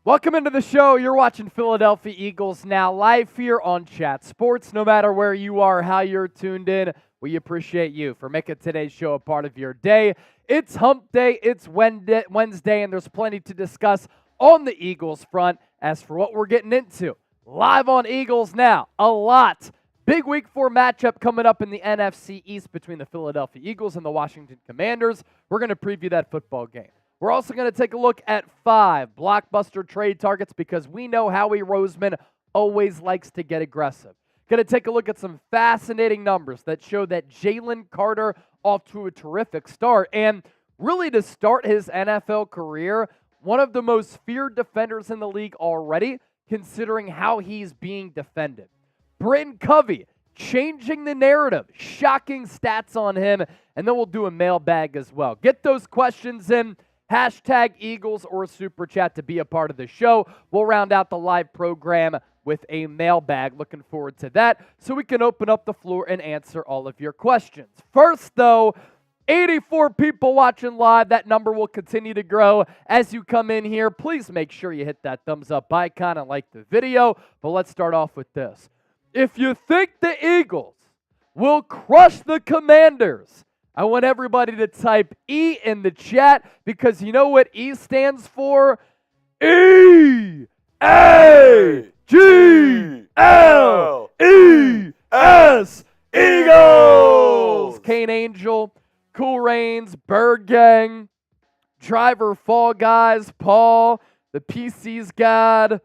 Welcome into the show. You're watching Philadelphia Eagles Now live here on Chat Sports. No matter where you are, how you're tuned in, we appreciate you for making today's show a part of your day. It's Hump Day, it's Wednesday, and there's plenty to discuss on the Eagles front. As for what we're getting into, live on Eagles Now, a lot. Big Week 4 matchup coming up in the NFC East between the Philadelphia Eagles and the Washington Commanders. We're going to preview that football game. We're also going to take a look at 5 blockbuster trade targets because we know Howie Roseman always likes to get aggressive. Going to take a look at some fascinating numbers that show that Jalen Carter off to a terrific start. And really to start his NFL career, one of the most feared defenders in the league already, considering how he's being defended. Britton Covey changing the narrative, shocking stats on him, and then we'll do a mailbag as well. Get those questions in. Hashtag Eagles or Super Chat to be a part of the show. We'll round out the live program with a mailbag. Looking forward to that so we can open up the floor and answer all of your questions. First, though, 84 people watching live. That number will continue to grow as you come in here. Please make sure you hit that thumbs up icon and like the video. But let's start off with this. If you think the Eagles will crush the Commanders, I want everybody to type E in the chat because you know what E stands for? E-A-G-L-E-S, Eagles! Kane Angel, Cool Rains, Bird Gang, Driver Fall Guys, Paul, the PC's God,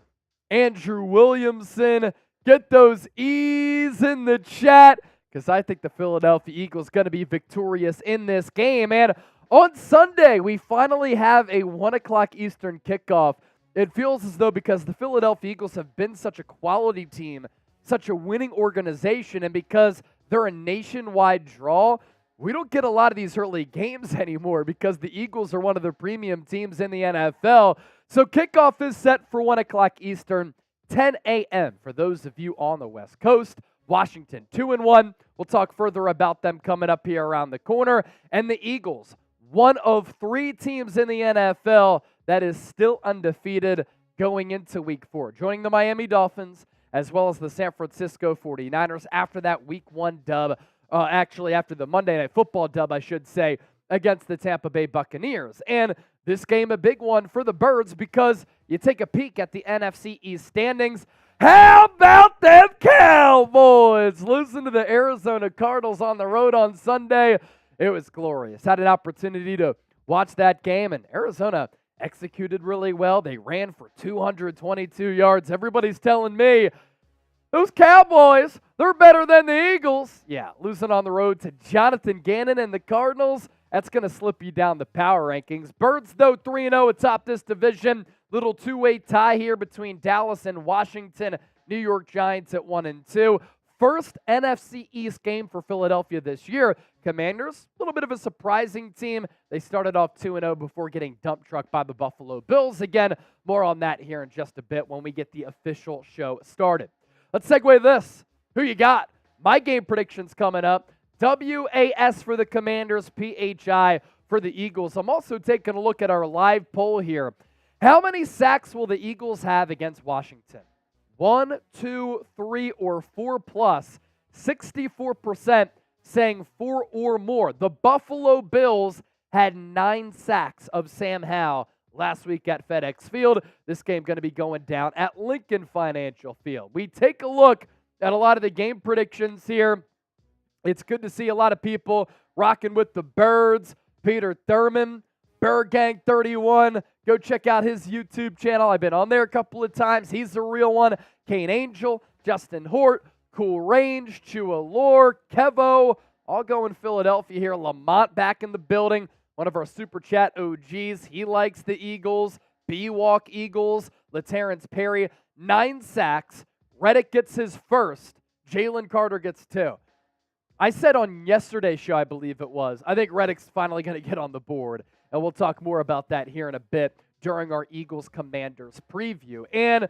Andrew Williamson. Get those E's in the chat, because I think the Philadelphia Eagles going to be victorious in this game. And on Sunday, we finally have a 1 o'clock Eastern kickoff. It feels as though because the Philadelphia Eagles have been such a quality team, such a winning organization, and because they're a nationwide draw, we don't get a lot of these early games anymore because the Eagles are one of the premium teams in the NFL. So kickoff is set for 1 o'clock Eastern, 10 a.m. for those of you on the West Coast. Washington 2-1. We'll talk further about them coming up here around the corner. And the Eagles, one of 3 teams in the NFL that is still undefeated going into Week 4, joining the Miami Dolphins as well as the San Francisco 49ers after that Week 1 dub, after the Monday Night Football dub, I should say, against the Tampa Bay Buccaneers. And this game a big one for the Birds because you take a peek at the NFC East standings. How about them Cowboys? Losing to the Arizona Cardinals on the road on Sunday. It was glorious. Had an opportunity to watch that game, and Arizona executed really well. They ran for 222 yards. Everybody's telling me, those Cowboys, they're better than the Eagles. Yeah, losing on the road to Jonathan Gannon and the Cardinals, that's going to slip you down the power rankings. Birds, though, 3-0 atop this division. Little two-way tie here between Dallas and Washington. New York Giants at 1-2. First NFC East game for Philadelphia this year. Commanders, a little bit of a surprising team. They started off 2-0 before getting dump trucked by the Buffalo Bills. Again, more on that here in just a bit when we get the official show started. Let's segue this. Who you got? My game predictions coming up. WAS for the Commanders, PHI for the Eagles. I'm also taking a look at our live poll here. How many sacks will the Eagles have against Washington? 1, 2, 3, or 4 plus. 64% saying 4 or more. The Buffalo Bills had 9 sacks of Sam Howell last week at FedEx Field. This game going to be going down at Lincoln Financial Field. We take a look at a lot of the game predictions here. It's good to see a lot of people rocking with the Birds. Peter Thurman, Bird Gang 31. Go check out his YouTube channel. I've been on there a couple of times. He's the real one. Kane Angel, Justin Hort, Cool Range, Chua Lore, Kevo, all going Philadelphia here. Lamont back in the building. One of our Super Chat OGs. He likes the Eagles. B-Walk Eagles. LaTerrence Perry, 9 sacks. Reddick gets his first. Jalen Carter gets 2. I said on yesterday's show, I believe it was, I think Reddick's finally going to get on the board. And we'll talk more about that here in a bit during our Eagles-Commanders preview. And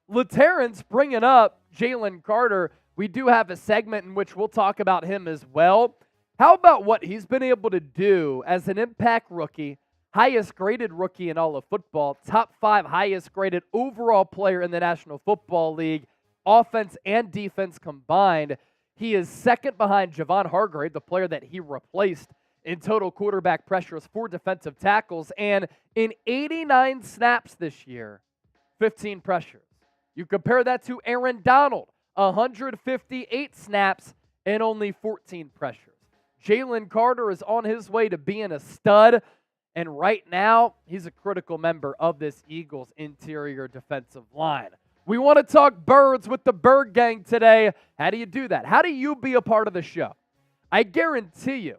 LaTerrence bringing up Jalen Carter, we do have a segment in which we'll talk about him as well. How about what he's been able to do as an impact rookie? highest graded rookie in all of football, top 5 highest graded overall player in the National Football League, offense and defense combined. He is second behind Javon Hargrave, the player that he replaced in total quarterback pressures for defensive tackles, and in 89 snaps this year, 15 pressures. You compare that to Aaron Donald, 158 snaps and only 14 pressures. Jalen Carter is on his way to being a stud, and right now, he's a critical member of this Eagles interior defensive line. We want to talk birds with the Bird Gang today. How do you do that? How do you be a part of the show? I guarantee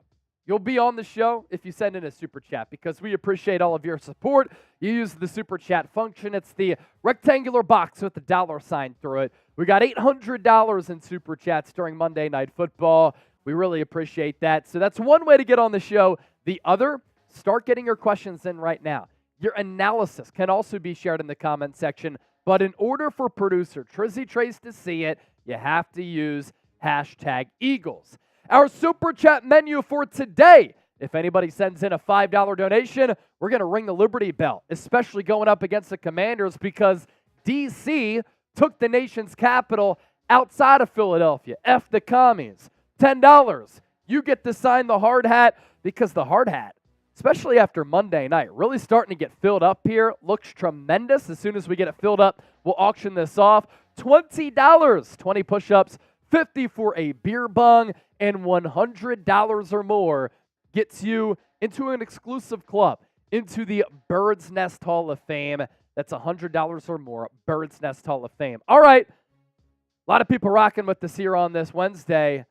you'll be on the show if you send in a super chat, because we appreciate all of your support. You use the super chat function. It's the rectangular box with the $sign through it. We got $800 in super chats during Monday Night Football. We really appreciate that. So that's one way to get on the show. The other, start getting your questions in right now. Your analysis can also be shared in the comment section. But in order for producer Trizzy Trace to see it, you have to use hashtag Eagles. Our super chat menu for today, if anybody sends in a $5 donation, we're going to ring the Liberty Bell, especially going up against the Commanders, because D.C. took the nation's capital outside of Philadelphia. F the commies. $10. You get to sign the hard hat, because the hard hat, especially after Monday night, really starting to get filled up here. Looks tremendous. As soon as we get it filled up, we'll auction this off. $20, 20 push-ups, 50 for a beer bong, and $100 or more gets you into an exclusive club, into the Bird's Nest Hall of Fame. That's $100 or more, Bird's Nest Hall of Fame. All right, a lot of people rocking with us here on this Wednesday.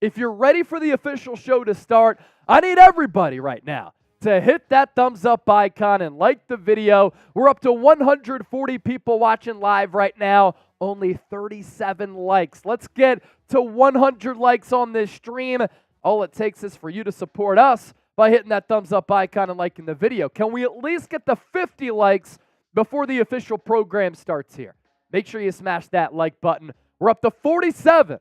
If you're ready for the official show to start, I need everybody right now to hit that thumbs up icon and like the video. We're up to 140 people watching live right now. Only 37 likes. Let's get to 100 likes on this stream. All it takes is for you to support us by hitting that thumbs up icon and liking the video. Can we at least get the 50 likes before the official program starts here? Make sure you smash that like button. We're up to 47.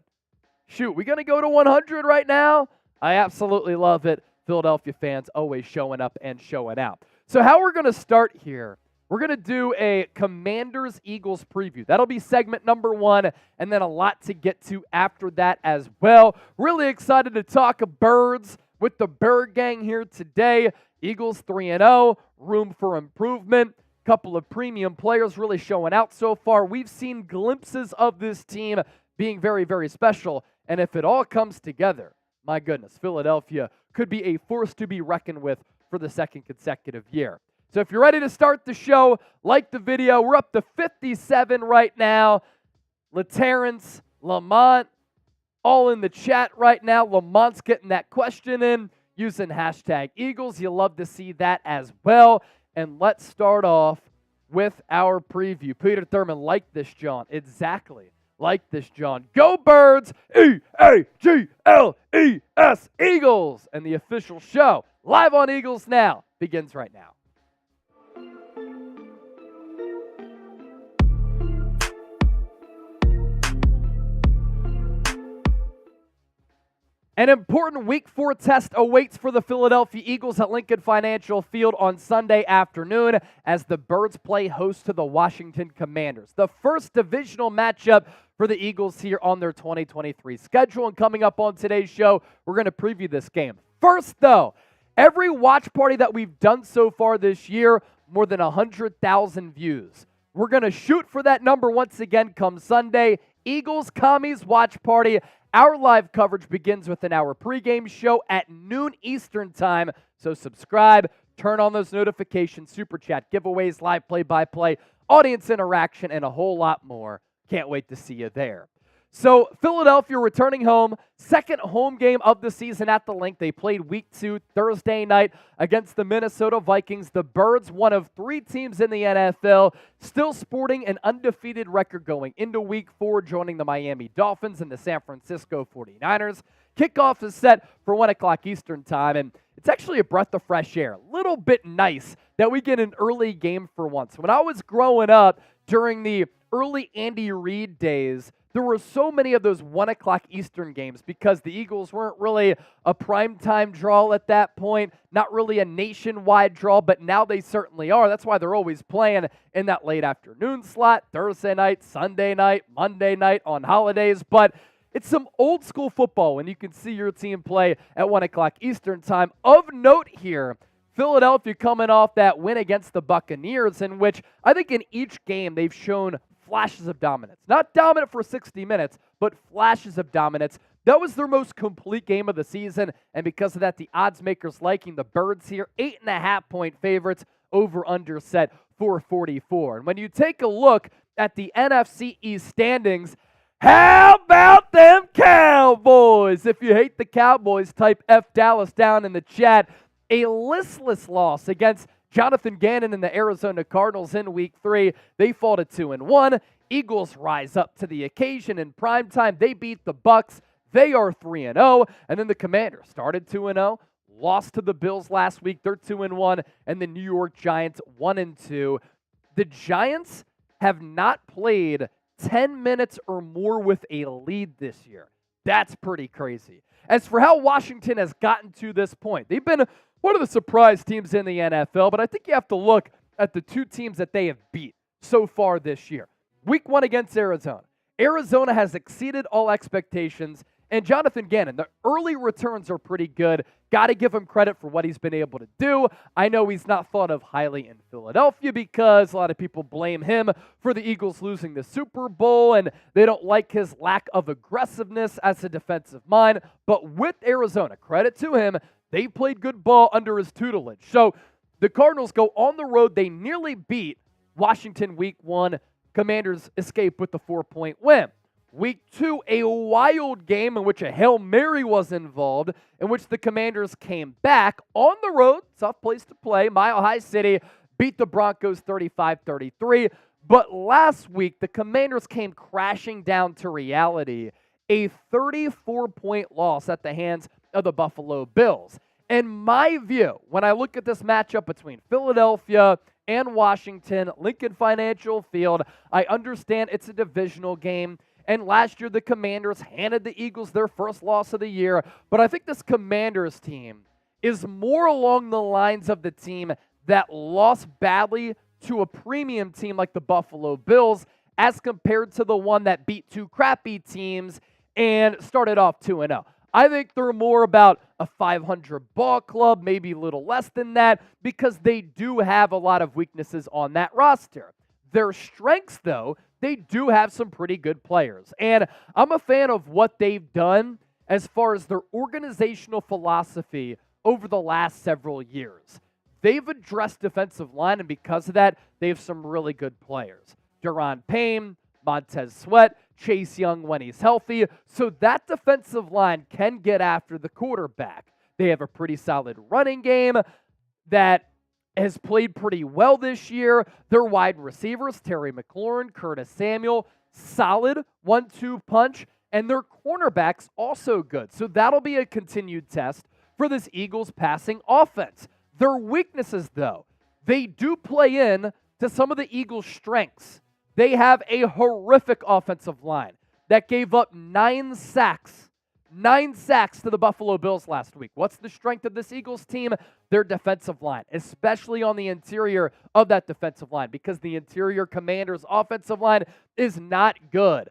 Shoot, we going to go to 100 right now? I absolutely love it. Philadelphia fans always showing up and showing out. So how we're going to start here, we're going to do a Commanders-Eagles preview. That'll be segment number 1, and then a lot to get to after that as well. Really excited to talk birds with the Bird Gang here today. Eagles 3-0, room for improvement. Couple of premium players really showing out so far. We've seen glimpses of this team being very, very special. And if it all comes together, my goodness, Philadelphia could be a force to be reckoned with for the second consecutive year. So if you're ready to start the show, like the video. We're up to 57 right now. LaTerrence, Lamont, all in the chat right now. Lamont's getting that question in using hashtag Eagles. You'll love to see that as well. And let's start off with our preview. Peter Thurman, like this, John. Exactly. Like this, John. Go Birds! E-A-G-L-E-S! Eagles! And the official show, live on Eagles Now, begins right now. An important Week 4 test awaits for the Philadelphia Eagles at Lincoln Financial Field on Sunday afternoon as the Birds play host to the Washington Commanders. The first divisional matchup for the Eagles here on their 2023 schedule. And coming up on today's show, we're going to preview this game. First, though, every watch party that we've done so far this year, more than 100,000 views. We're going to shoot for that number once again come Sunday. Eagles Commies Watch Party. Our live coverage begins with an hour pregame show at noon Eastern time. So subscribe, turn on those notifications, super chat, giveaways, live play-by-play, audience interaction, and a whole lot more. Can't wait to see you there. So Philadelphia returning home, second home game of the season at the Link. They played Week 2 Thursday night against the Minnesota Vikings. The Birds, one of 3 teams in the NFL, still sporting an undefeated record going into Week 4, joining the Miami Dolphins and the San Francisco 49ers. Kickoff is set for 1 o'clock Eastern time, and it's actually a breath of fresh air. A little bit nice that we get an early game for once. When I was growing up during the early Andy Reid days, there were so many of those 1 o'clock Eastern games because the Eagles weren't really a primetime draw at that point, not really a nationwide draw, but now they certainly are. That's why they're always playing in that late afternoon slot, Thursday night, Sunday night, Monday night, on holidays. But it's some old school football when you can see your team play at 1 o'clock Eastern time. Of note here, Philadelphia coming off that win against the Buccaneers, in which I think in each game they've shown flashes of dominance. Not dominant for 60 minutes, but flashes of dominance. That was their most complete game of the season, and because of that, the odds makers liking the Birds here. 8.5-point favorites, over-under set 444. And when you take a look at the NFC East standings, how about them Cowboys? If you hate the Cowboys, type F Dallas down in the chat. A listless loss against Jonathan Gannon and the Arizona Cardinals in Week 3. They fall to 2-1. Eagles rise up to the occasion in primetime. They beat the Bucs. They are 3-0. And then the Commanders started 2-0, lost to the Bills last week. They're 2-1. And the New York Giants 1-2. The Giants have not played 10 minutes or more with a lead this year. That's pretty crazy. As for how Washington has gotten to this point, they've been one of the surprise teams in the NFL, but I think you have to look at the two teams that they have beat so far this year. Week 1 against Arizona. Arizona has exceeded all expectations, and Jonathan Gannon, the early returns are pretty good. Got to give him credit for what he's been able to do. I know he's not thought of highly in Philadelphia because a lot of people blame him for the Eagles losing the Super Bowl, and they don't like his lack of aggressiveness as a defensive mind. But with Arizona, credit to him, they played good ball under his tutelage. So the Cardinals go on the road. They nearly beat Washington Week 1. Commanders escape with the 4-point win. Week 2, a wild game in which a Hail Mary was involved, in which the Commanders came back on the road, tough place to play, Mile High City, beat the Broncos 35-33. But last week, the Commanders came crashing down to reality, a 34-point loss at the hands of the Buffalo Bills. In my view, when I look at this matchup between Philadelphia and Washington, Lincoln Financial Field, I understand it's a divisional game. And last year, the Commanders handed the Eagles their first loss of the year. But I think this Commanders team is more along the lines of the team that lost badly to a premium team like the Buffalo Bills as compared to the one that beat two crappy teams and started off 2-0. I think they're more about a 500 ball club, maybe a little less than that, because they do have a lot of weaknesses on that roster. Their strengths, though, they do have some pretty good players. And I'm a fan of what they've done as far as their organizational philosophy over the last several years. They've addressed defensive line, and because of that, they have some really good players. Deron Payne, Montez Sweat, Chase Young when he's healthy. So that defensive line can get after the quarterback. They have a pretty solid running game that has played pretty well this year. Their wide receivers, Terry McLaurin, Curtis Samuel, solid 1-2 punch, and their cornerbacks also good. So that'll be a continued test for this Eagles passing offense. Their weaknesses, though, they do play in to some of the Eagles' strengths. They have a horrific offensive line that gave up 9 sacks. 9 sacks to the Buffalo Bills last week. What's the strength of this Eagles team? Their defensive line, especially on the interior of that defensive line, because the interior Commanders' offensive line is not good.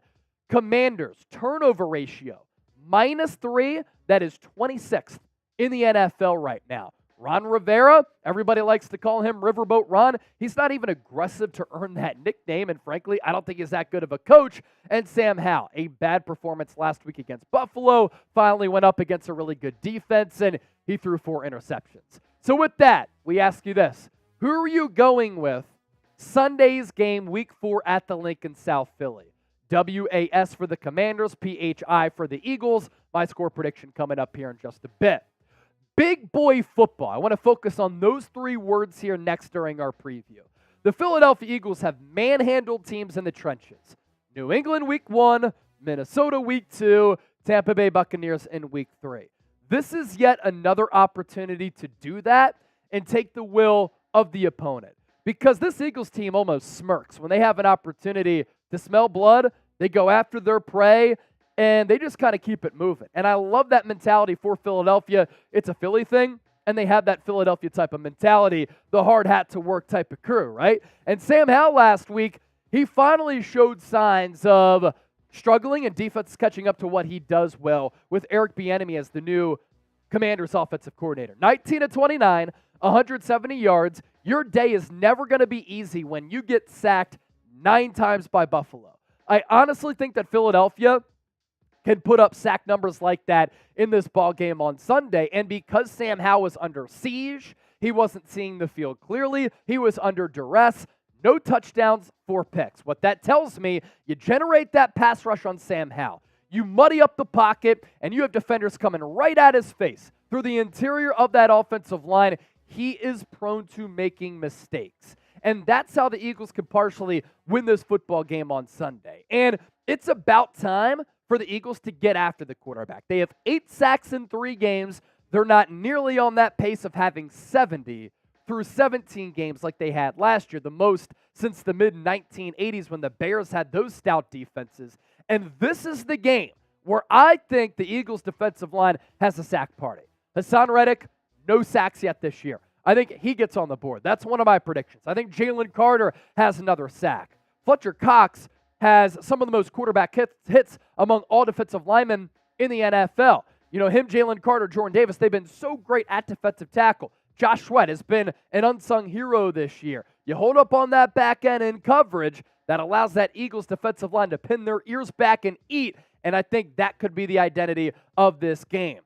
Commanders' turnover ratio, -3, that is 26th in the NFL right now. Ron Rivera, everybody likes to call him Riverboat Ron. He's not even aggressive to earn that nickname, and frankly, I don't think he's that good of a coach. And Sam Howell, a bad performance last week against Buffalo, finally went up against a really good defense, and he threw 4 interceptions. So with that, we ask you this. Who are you going with Sunday's game, Week 4 at the Lincoln South Philly? WAS for the Commanders, PHI for the Eagles. My score prediction coming up here in just a bit. Big boy football. I want to focus on those 3 words here next during our preview. The Philadelphia Eagles have manhandled teams in the trenches. New England Week 1, Minnesota Week 2, Tampa Bay Buccaneers in Week 3. This is yet another opportunity to do that and take the will of the opponent. Because this Eagles team almost smirks when they have an opportunity to smell blood They go after their prey, and they just kind of keep it moving. And I love that mentality for Philadelphia. It's a Philly thing, and they have that Philadelphia type of mentality, the hard hat to work type of crew, right? And Sam Howell last week, he finally showed signs of struggling and defense catching up to what he does well with Eric Bieniemy as the new Commanders offensive coordinator. 19 of 29, 170 yards. Your day is never going to be easy when you get sacked 9 times by Buffalo. I honestly think that Philadelphia can put up sack numbers like that in this ball game on Sunday. And because Sam Howell was under siege, he wasn't seeing the field clearly. He was under duress. No touchdowns, 4 picks. What that tells me, you generate that pass rush on Sam Howell. You muddy up the pocket, and you have defenders coming right at his face through the interior of that offensive line. He is prone to making mistakes. And that's how the Eagles can partially win this football game on Sunday. And it's about time for the Eagles to get after the quarterback. They have 8 sacks in 3 games. They're not nearly on that pace of having 70 through 17 games like they had last year, the most since the mid-1980s when the Bears had those stout defenses. And this is the game where I think the Eagles' defensive line has a sack party. Hassan Reddick, no sacks yet this year. I think he gets on the board. That's one of my predictions. I think Jalen Carter has another sack. Fletcher Cox has some of the most quarterback hits among all defensive linemen in the NFL. You know, him, Jalen Carter, Jordan Davis, they've been so great at defensive tackle. Josh Sweat has been an unsung hero this year. You hold up on that back end in coverage, that allows that Eagles defensive line to pin their ears back and eat, and I think that could be the identity of this game.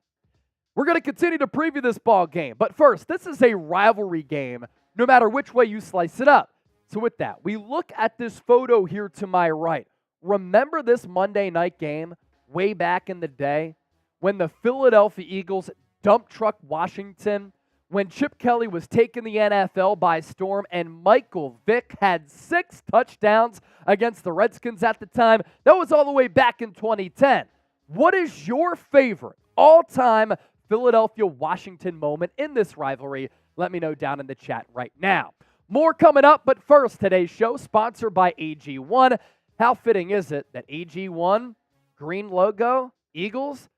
We're going to continue to preview this ball game, but first, this is a rivalry game, no matter which way you slice it up. So with that, we look at this photo here to my right. Remember this Monday night game way back in the day when the Philadelphia Eagles dump truck Washington, when Chip Kelly was taking the NFL by storm and Michael Vick had 6 touchdowns against the Redskins at the time? That was all the way back in 2010. What is your favorite all-time Philadelphia-Washington moment in this rivalry? Let me know down in the chat right now. More coming up, but first, today's show sponsored by AG1. How fitting is it that AG1, green logo, Eagles,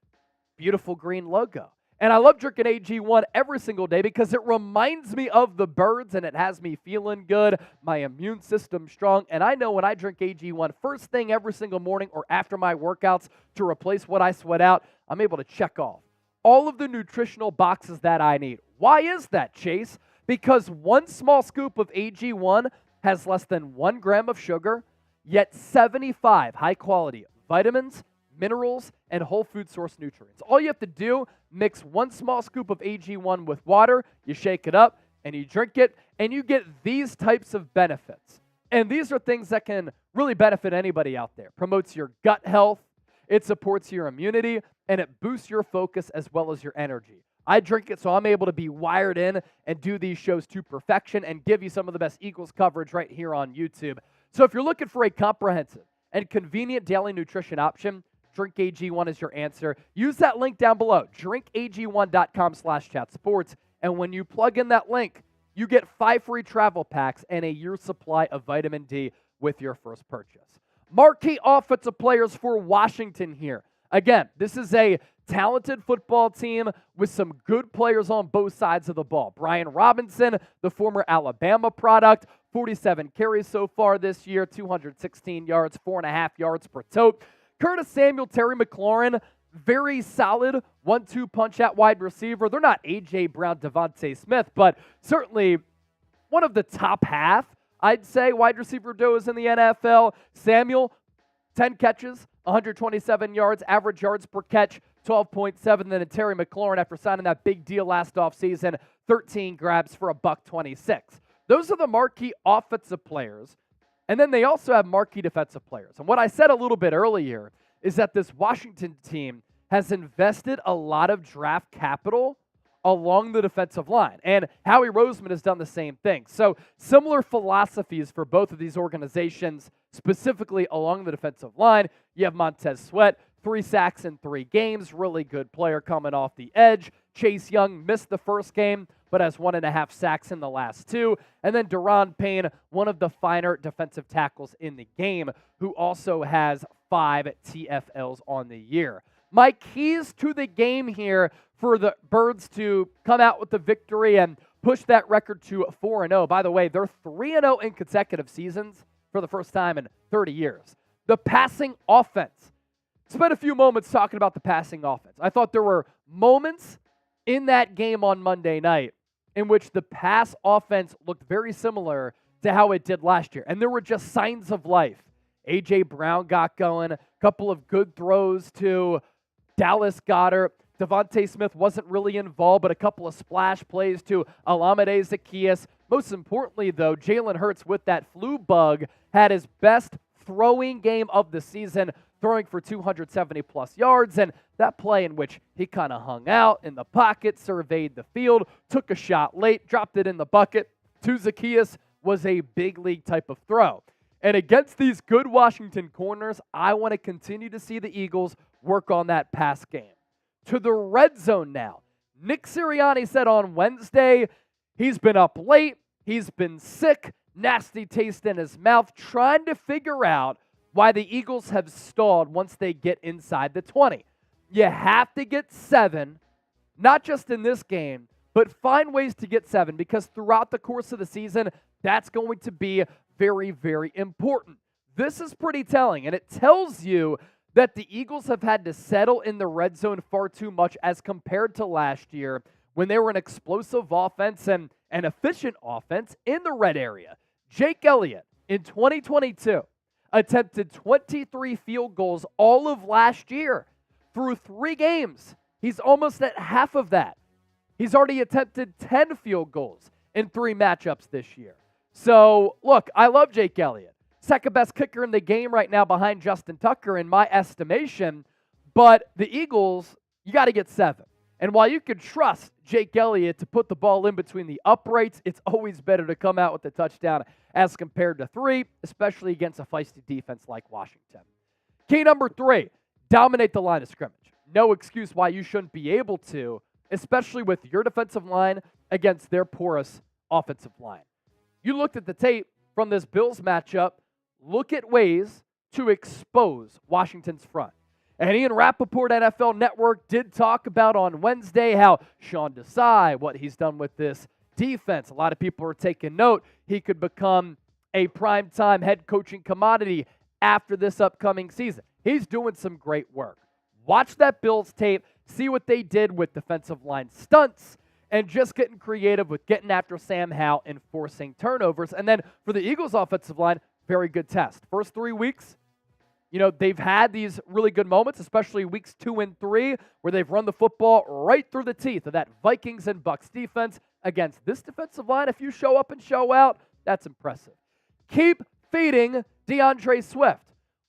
beautiful green logo. And I love drinking AG1 every single day because it reminds me of the birds and it has me feeling good, my immune system strong. And I know when I drink AG1 first thing every single morning or after my workouts to replace what I sweat out, I'm able to check off all of the nutritional boxes that I need. Why is that, Chase? Because one small scoop of AG1 has less than 1 gram of sugar, yet 75 high-quality vitamins, minerals, and whole food source nutrients. All you have to do, mix 1 small scoop of AG1 with water, you shake it up, and you drink it, and you get these types of benefits. And these are things that can really benefit anybody out there. Promotes your gut health, it supports your immunity, and it boosts your focus as well as your energy. I drink it so I'm able to be wired in and do these shows to perfection and give you some of the best Eagles coverage right here on YouTube. So if you're looking for a comprehensive and convenient daily nutrition option, Drink AG1 is your answer. Use that link down below, drinkag1.com/chatsports, and when you plug in that link, you get 5 free travel packs and a year's supply of vitamin D with your first purchase. Marquee offensive players for Washington here. Again, this is a talented football team with some good players on both sides of the ball. Brian Robinson, the former Alabama product, 47 carries so far this year, 216 yards, 4.5 yards per tote. Curtis Samuel, Terry McLaurin, very solid 1-2 punch at wide receiver. They're not A.J. Brown, Devontae Smith, but certainly one of the top half, I'd say, wide receiver duos in the NFL. Samuel, 10 catches, 127 yards, average yards per catch, 12.7. Then Terry McLaurin, after signing that big deal last offseason, 13 grabs for $126. Those are the marquee offensive players. And then they also have marquee defensive players. And what I said a little bit earlier is that this Washington team has invested a lot of draft capital along the defensive line. And Howie Roseman has done the same thing. So similar philosophies for both of these organizations, specifically along the defensive line. You have Montez Sweat, 3 sacks in 3 games, really good player coming off the edge. Chase Young missed the first game, but has 1.5 sacks in the last 2. And then Deron Payne, one of the finer defensive tackles in the game, who also has 5 TFLs on the year. My keys to the game here for the Birds to come out with the victory and push that record to 4-0. By the way, they're 3-0 in consecutive seasons for the first time in 30 years. The passing offense. Spent a few moments talking about the passing offense. I thought there were moments in that game on Monday night in which the pass offense looked very similar to how it did last year. And there were just signs of life. A.J. Brown got going, a couple of good throws to Dallas Goedert. Devontae Smith wasn't really involved, but a couple of splash plays to Olamide Zaccheaus. Most importantly, though, Jalen Hurts with that flu bug had his best throwing game of the season, throwing for 270-plus yards, and that play in which he kind of hung out in the pocket, surveyed the field, took a shot late, dropped it in the bucket to Zaccheaus was a big league type of throw. And against these good Washington corners, I want to continue to see the Eagles work on that pass game. To the red zone now. Nick Sirianni said on Wednesday he's been up late, he's been sick, nasty taste in his mouth, trying to figure out why the Eagles have stalled once they get inside the 20. You have to get 7, not just in this game, but find ways to get 7, because throughout the course of the season, that's going to be very, very important. This is pretty telling, and it tells you that the Eagles have had to settle in the red zone far too much as compared to last year when they were an explosive offense and an efficient offense in the red area. Jake Elliott in 2022 attempted 23 field goals all of last year. Through 3 games, he's almost at half of that. He's already attempted 10 field goals in 3 matchups this year. So, look, I love Jake Elliott. Second best kicker in the game right now behind Justin Tucker in my estimation. But the Eagles, you got to get 7. And while you could trust Jake Elliott to put the ball in between the uprights, it's always better to come out with a touchdown as compared to 3, especially against a feisty defense like Washington. Key number 3, dominate the line of scrimmage. No excuse why you shouldn't be able to, especially with your defensive line against their porous offensive line. You looked at the tape from this Bills matchup. Look at ways to expose Washington's front. And Ian Rappaport, NFL Network, did talk about on Wednesday how Sean Desai, what he's done with this defense. A lot of people are taking note. He could become a primetime head coaching commodity after this upcoming season. He's doing some great work. Watch that Bills tape, see what they did with defensive line stunts, and just getting creative with getting after Sam Howell and forcing turnovers. And then for the Eagles offensive line, very good test. First 3 weeks, they've had these really good moments, especially weeks 2 and 3, where they've run the football right through the teeth of that Vikings and Bucs defense. Against this defensive line, if you show up and show out, that's impressive. Keep feeding DeAndre Swift.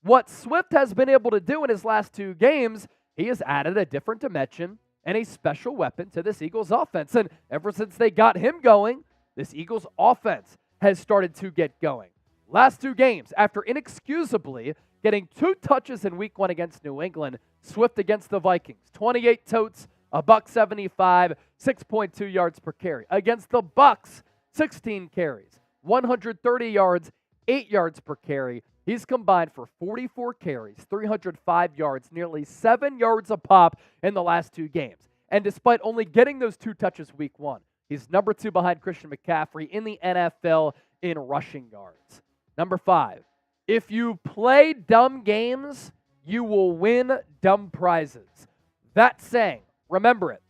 What Swift has been able to do in his last 2 games, he has added a different dimension and a special weapon to this Eagles offense. And ever since they got him going, this Eagles offense has started to get going. Last 2 games, after inexcusably getting 2 touches in week 1 against New England, Swift against the Vikings, 28 totes, $175, 6.2 yards per carry. Against the Bucs, 16 carries, 130 yards, 8 yards per carry. He's combined for 44 carries, 305 yards, nearly 7 yards a pop in the last 2 games. And despite only getting those 2 touches week 1, he's number 2 behind Christian McCaffrey in the NFL in rushing yards. Number 5, if you play dumb games, you will win dumb prizes. That saying, remember it,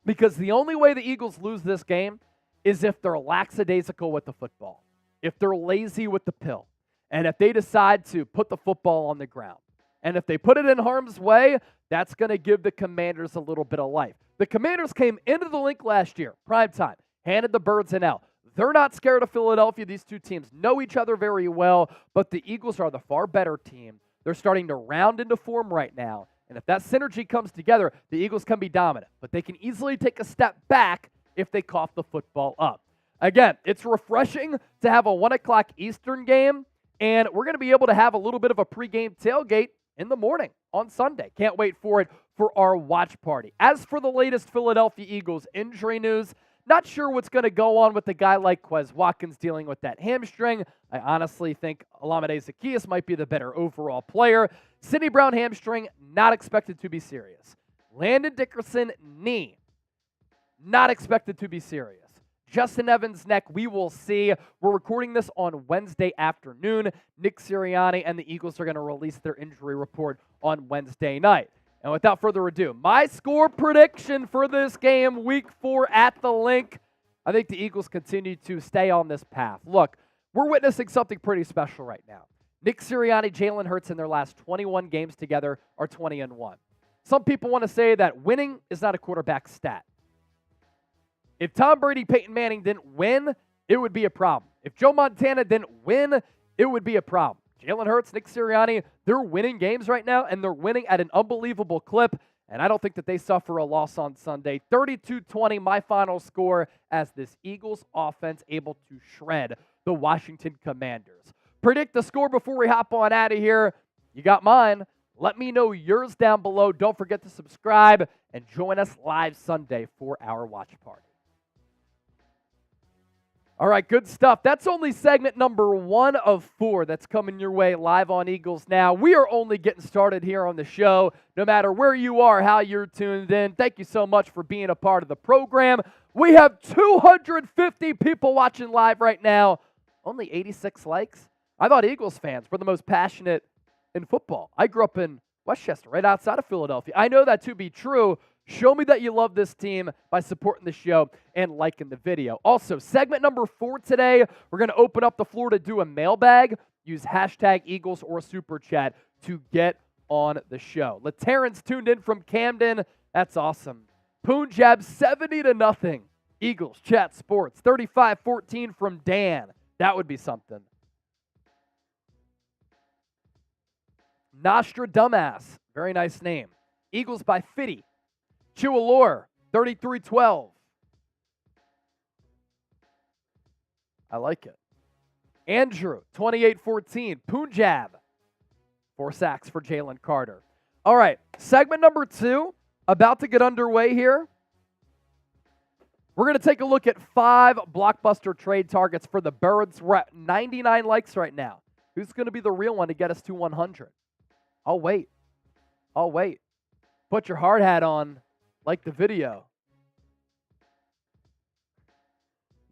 because the only way the Eagles lose this game is if they're lackadaisical with the football, if they're lazy with the pill, and if they decide to put the football on the ground. And if they put it in harm's way, that's going to give the Commanders a little bit of life. The Commanders came into the Link last year, primetime, handed the Birds an L. They're not scared of Philadelphia. These 2 teams know each other very well, but the Eagles are the far better team. They're starting to round into form right now, and if that synergy comes together, the Eagles can be dominant, but they can easily take a step back if they cough the football up. Again, it's refreshing to have a 1 o'clock Eastern game, and we're going to be able to have a little bit of a pregame tailgate in the morning on Sunday. Can't wait for it for our watch party. As for the latest Philadelphia Eagles injury news, Not sure what's going to go on with a guy like Quez Watkins dealing with that hamstring. I honestly think Olamide Zaccheaus might be the better overall player. Sidney Brown hamstring, not expected to be serious. Landon Dickerson, knee, not expected to be serious. Justin Evans' neck, we will see. We're recording this on Wednesday afternoon. Nick Sirianni and the Eagles are going to release their injury report on Wednesday night. And without further ado, my score prediction for this game, Week 4 at the Link. I think the Eagles continue to stay on this path. Look, we're witnessing something pretty special right now. Nick Sirianni, Jalen Hurts in their last 21 games together are 20-1. Some people want to say that winning is not a quarterback stat. If Tom Brady, Peyton Manning didn't win, it would be a problem. If Joe Montana didn't win, it would be a problem. Jalen Hurts, Nick Sirianni, they're winning games right now, and they're winning at an unbelievable clip, and I don't think that they suffer a loss on Sunday. 32-20, my final score, as this Eagles offense able to shred the Washington Commanders. Predict the score before we hop on out of here. You got mine. Let me know yours down below. Don't forget to subscribe and join us live Sunday for our watch party. All right, good stuff. That's only segment number 1 of 4 that's coming your way live on Eagles Now. We are only getting started here on the show. No matter where you are, how you're tuned in, thank you so much for being a part of the program. We have 250 people watching live right now. Only 86 likes. I thought Eagles fans were the most passionate in football. I grew up in Westchester, right outside of Philadelphia. I know that to be true. Show me that you love this team by supporting the show and liking the video. Also, segment number 4 today, we're going to open up the floor to do a mailbag. Use hashtag Eagles or Super Chat to get on the show. LaTerrence tuned in from Camden. That's awesome. Punjab 70-0. Eagles Chat Sports. 35-14 from Dan. That would be something. Nostradamus. Very nice name. Eagles by Fitty. Chewalore, 33-12. I like it. Andrew, 28-14. Punjab, 4 sacks for Jalen Carter. All right, segment number 2, about to get underway here. We're going to take a look at 5 blockbuster trade targets for the Birds. We're at 99 likes right now. Who's going to be the real one to get us to 100? I'll wait. Put your hard hat on. Like the video.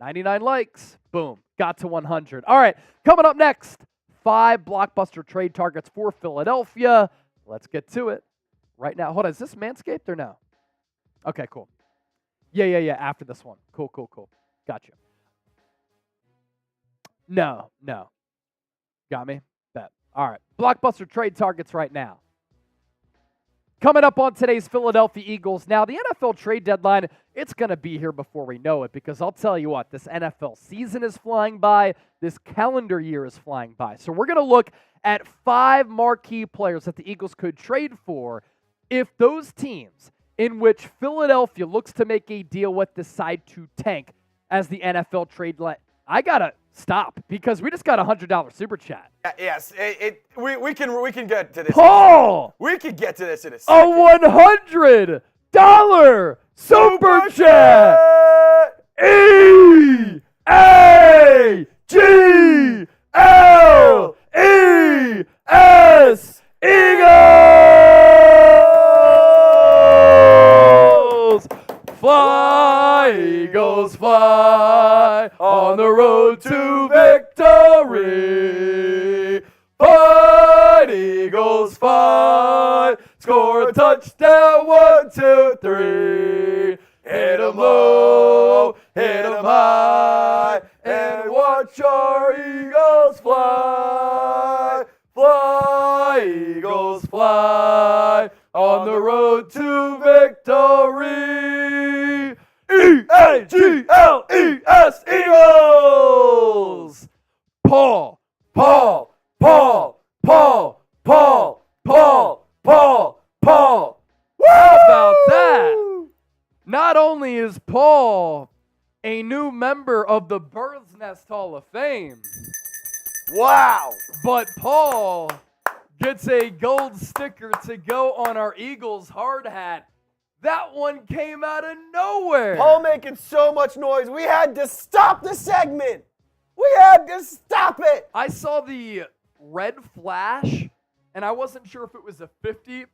99 likes. Boom. Got to 100. All right. Coming up next, 5 blockbuster trade targets for Philadelphia. Let's get to it right now. Hold on. Is this Manscaped or no? Okay, cool. Yeah. After this one. Cool. Gotcha. No. Got me? Bet. All right. Blockbuster trade targets right now. Coming up on today's Philadelphia Eagles. Now, the NFL trade deadline, it's going to be here before we know it, because I'll tell you what, this NFL season is flying by. This calendar year is flying by. So we're going to look at 5 marquee players that the Eagles could trade for if those teams in which Philadelphia looks to make a deal with decide to tank as the NFL trade deadline. I got to stop because we just got a $100 super chat. Yes, we can get to this. Paul! We can get to this in a second. A $100 super chat! EAGLES! Eagles! Fly, Eagles, fly on the road to victory. Fight, Eagles, fight. Score a touchdown, 1, 2, 3. Hit 'em low, hit 'em high, and watch our Eagles fly. Fly, Eagles, fly on the road to victory. EAGLES, Eagles! Paul. How about that? Not only is Paul a new member of the Bird's Nest Hall of Fame, Wow! but Paul gets a gold sticker to go on our Eagles hard hat. That one came out of nowhere. Paul making so much noise. We had to stop the segment. We had to stop it. I saw the red flash, and I wasn't sure if it was a 50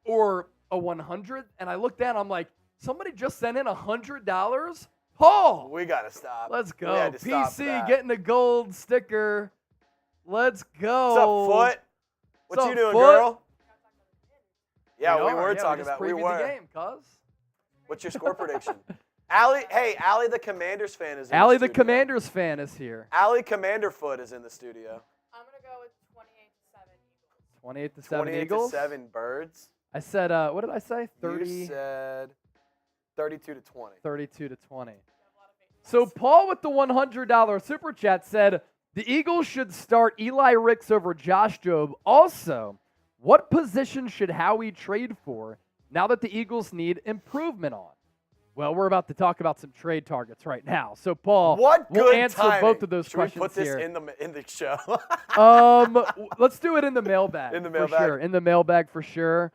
or a 100. And I looked down, I'm like, somebody just sent in $100? Paul! We got to stop. Let's go. We had to stop PC that. getting a gold sticker. Let's go. What's up, Foot? What you doing, Foot? girl? Yeah, we were just talking about. We previewed were. the game, cuz. What's your score prediction? Allie, hey, Allie the Commanders fan is in Allie the the studio. Commanders fan is here. Allie Commander Foot is in the studio. I'm going to go with 28-7 Eagles. 28-7 28 Eagles. to 7 Birds. I said, what did I say? 30. You said 32 to 20. 32 to 20. So Paul with the $100 super chat said, the Eagles should start Eli Ricks over Josh Jobe. Also, what position should Howie trade for now that the Eagles need improvement on? Well, we're about to talk about some trade targets right now. So, Paul, What good we'll answer timing. both of those Should questions we put this here. in the show? Let's do it in the mailbag. In the For mailbag? sure. In the mailbag for sure.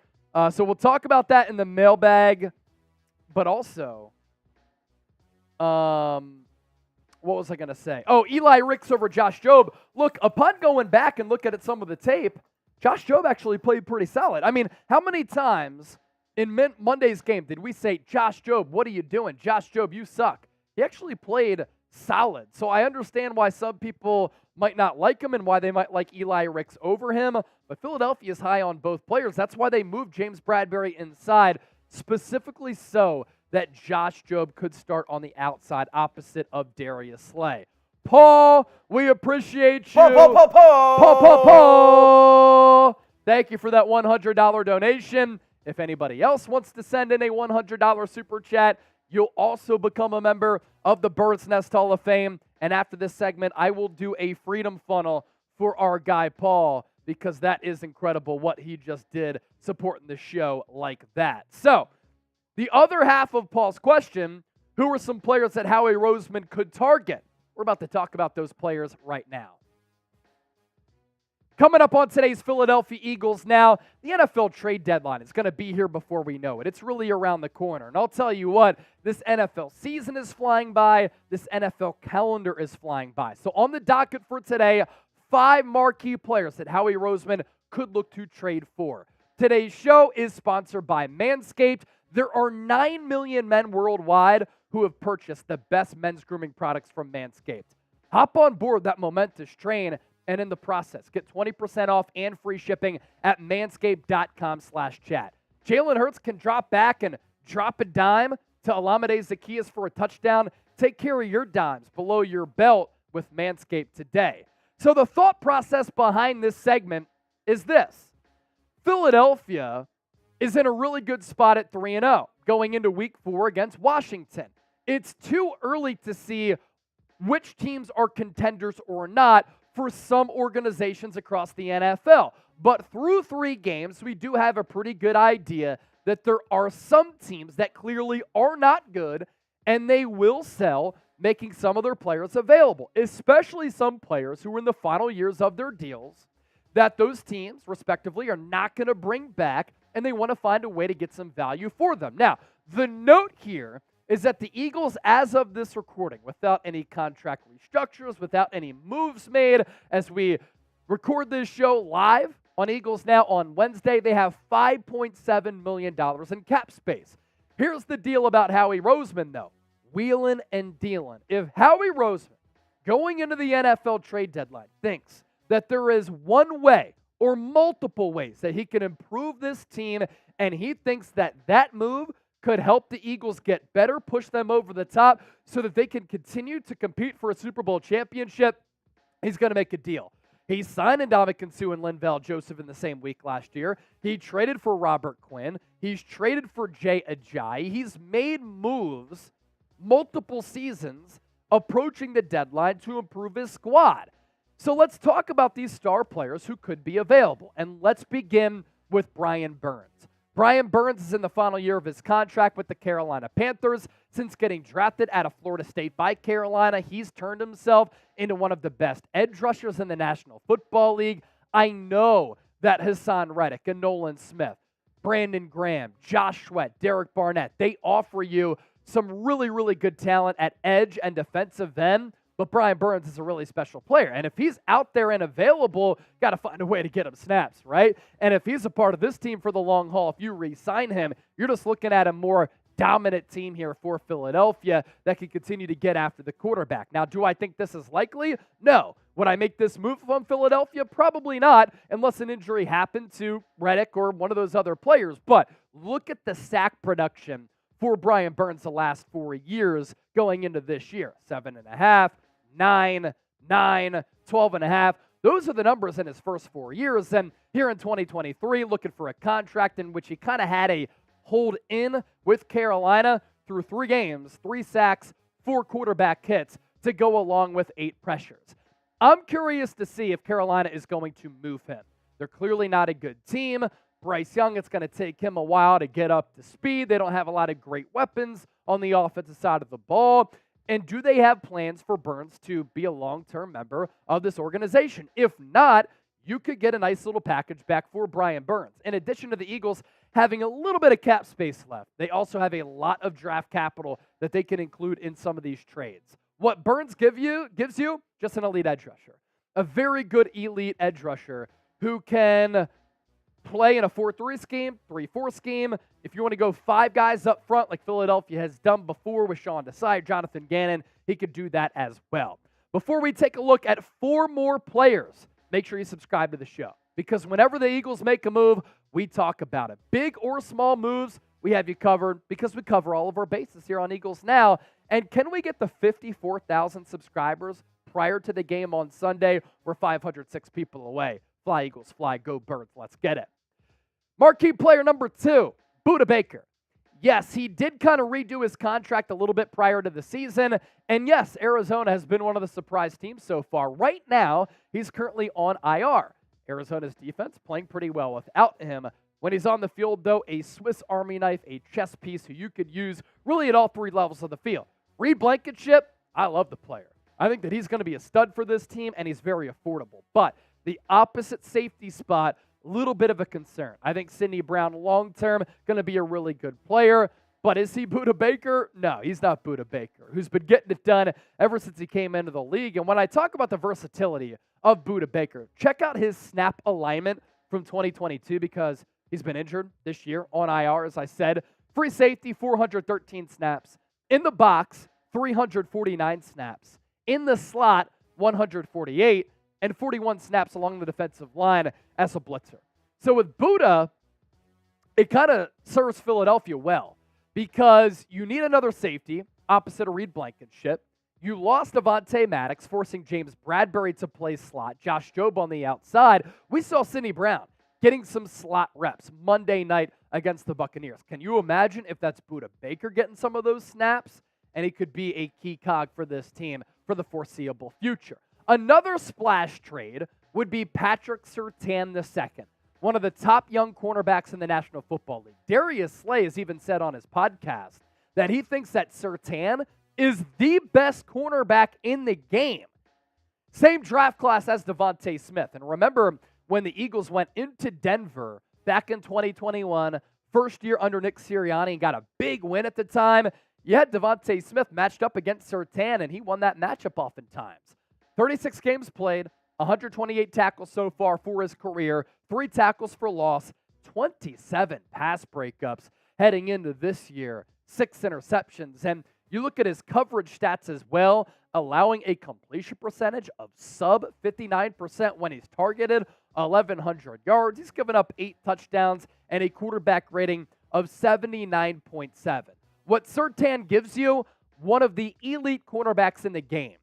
So we'll talk about that in the mailbag, but also, what was I going to say? Oh, Eli Ricks over Josh Jobe. Look, upon going back and look at some of the tape, Josh Jobe actually played pretty solid. I mean, how many times in Monday's game did we say, Josh Jobe, what are you doing? Josh Jobe, you suck. He actually played solid. So I understand why some people might not like him and why they might like Eli Ricks over him. But Philadelphia is high on both players. That's why they moved James Bradbury inside, specifically so that Josh Jobe could start on the outside opposite of Darius Slay. Paul, we appreciate you. Paul. Thank you for that $100 donation. If anybody else wants to send in a $100 super chat, you'll also become a member of the Bird's Nest Hall of Fame. And after this segment, I will do a Freedom Funnel for our guy Paul, because that is incredible what he just did supporting the show like that. So, the other half of Paul's question, who are some players that Howie Roseman could target? We're about to talk about those players right now. Coming up on today's Philadelphia Eagles now, the NFL trade deadline is going to be here before we know it. It's really around the corner. And I'll tell you what, this NFL season is flying by. This NFL calendar is flying by. So on the docket for today, 5 marquee players that Howie Roseman could look to trade for. Today's show is sponsored by Manscaped. There are 9 million men worldwide who have purchased the best men's grooming products from Manscaped. Hop on board that momentous train, and in the process, get 20% off and free shipping at manscaped.com/chat. Jalen Hurts can drop back and drop a dime to Olamide Zaccheaus for a touchdown. Take care of your dimes below your belt with Manscaped today. So the thought process behind this segment is this. Philadelphia is in a really good spot at 3-0 going into Week 4 against Washington. It's too early to see which teams are contenders or not for some organizations across the NFL. But through 3 games, we do have a pretty good idea that there are some teams that clearly are not good, and they will sell, making some of their players available, especially some players who are in the final years of their deals that those teams, respectively, are not going to bring back, and they want to find a way to get some value for them. Now, the note here is that the Eagles, as of this recording, without any contract restructures, without any moves made, as we record this show live on Eagles Now on Wednesday, they have $5.7 million in cap space. Here's the deal about Howie Roseman, though. Wheeling and dealing. If Howie Roseman, going into the NFL trade deadline, thinks that there is one way or multiple ways that he can improve this team, and he thinks that that move could help the Eagles get better, push them over the top so that they can continue to compete for a Super Bowl championship, he's going to make a deal. He signed Ndamukong Suh and Linval Joseph in the same week last year. He traded for Robert Quinn. He's traded for Jay Ajayi. He's made moves multiple seasons approaching the deadline to improve his squad. So let's talk about these star players who could be available. And let's begin with Brian Burns. Brian Burns is in the final year of his contract with the Carolina Panthers. Since getting drafted out of Florida State by Carolina, he's turned himself into one of the best edge rushers in the National Football League. I know that Hassan Reddick and Nolan Smith Brandon Graham, Josh Sweat, Derek Barnett. They offer you some really, really good talent at edge and defensive end. But Brian Burns is a really special player. And if he's out there and available, got to find a way to get him snaps, right? And if he's a part of this team for the long haul, if you re-sign him, you're just looking at a more dominant team here for Philadelphia that can continue to get after the quarterback. Now, do I think this is likely? No. Would I make this move from Philadelphia? Probably not, unless an injury happened to Reddick or one of those other players. But look at the sack production for Brian Burns the last 4 years going into this year. 7.5, 9, 9, 12.5. Those are the numbers in his first 4 years. And here in 2023, looking for a contract in which he kind of had a hold in with Carolina through 3 games, 3 sacks, 4 quarterback hits to go along with 8 pressures. I'm curious to see if Carolina is going to move him. They're clearly not a good team. Bryce Young, it's going to take him a while to get up to speed. They don't have a lot of great weapons on the offensive side of the ball. And do they have plans for Burns to be a long-term member of this organization? If not, you could get a nice little package back for Brian Burns. In addition to the Eagles having a little bit of cap space left, they also have a lot of draft capital that they can include in some of these trades. What Burns gives you, just an elite edge rusher. A very good elite edge rusher who can play in a 4-3 scheme, 3-4 scheme. If you want to go 5 guys up front like Philadelphia has done before with Sean Desai, Jonathan Gannon, he could do that as well. Before we take a look at 4 more players, make sure you subscribe to the show, because whenever the Eagles make a move, we talk about it. Big or small moves, we have you covered because we cover all of our bases here on Eagles Now. And can we get the 54,000 subscribers prior to the game on Sunday? We're 506 people away. Fly, Eagles, fly, go Birds. Let's get it. Marquee player number 2, Budda Baker. Yes, he did kind of redo his contract a little bit prior to the season. And yes, Arizona has been one of the surprise teams so far. Right now, he's currently on IR. Arizona's defense playing pretty well without him. When he's on the field, though, a Swiss Army knife, a chess piece who you could use really at all 3 levels of the field. Reed Blankenship, I love the player. I think that he's going to be a stud for this team, and he's very affordable. But the opposite safety spot, little bit of a concern. I think Sidney Brown long-term going to be a really good player, but is he Budda Baker? No, he's not Budda Baker, who's been getting it done ever since he came into the league. And when I talk about the versatility of Budda Baker, check out his snap alignment from 2022 because he's been injured this year on IR, as I said. Free safety, 413 snaps. In the box, 349 snaps. In the slot, 148. And 41 snaps along the defensive line as a blitzer. So with Budda, it kind of serves Philadelphia well because you need another safety opposite of Reed Blankenship. You lost Avonte Maddox, forcing James Bradbury to play slot. Josh Jobe on the outside. We saw Sidney Brown getting some slot reps Monday night against the Buccaneers. Can you imagine if that's Budda Baker getting some of those snaps? And he could be a key cog for this team for the foreseeable future. Another splash trade would be Patrick Surtain II, one of the top young cornerbacks in the National Football League. Darius Slay has even said on his podcast that he thinks that Surtain is the best cornerback in the game. Same draft class as Devontae Smith. And remember when the Eagles went into Denver back in 2021, first year under Nick Sirianni, and got a big win at the time, you had Devontae Smith matched up against Surtain, and he won that matchup oftentimes. 36 games played, 128 tackles so far for his career, 3 tackles for loss, 27 pass breakups heading into this year, 6 interceptions. And you look at his coverage stats as well, allowing a completion percentage of sub 59% when he's targeted, 1,100 yards. He's given up 8 touchdowns and a quarterback rating of 79.7. What Surtain gives you, one of the elite cornerbacks in the game.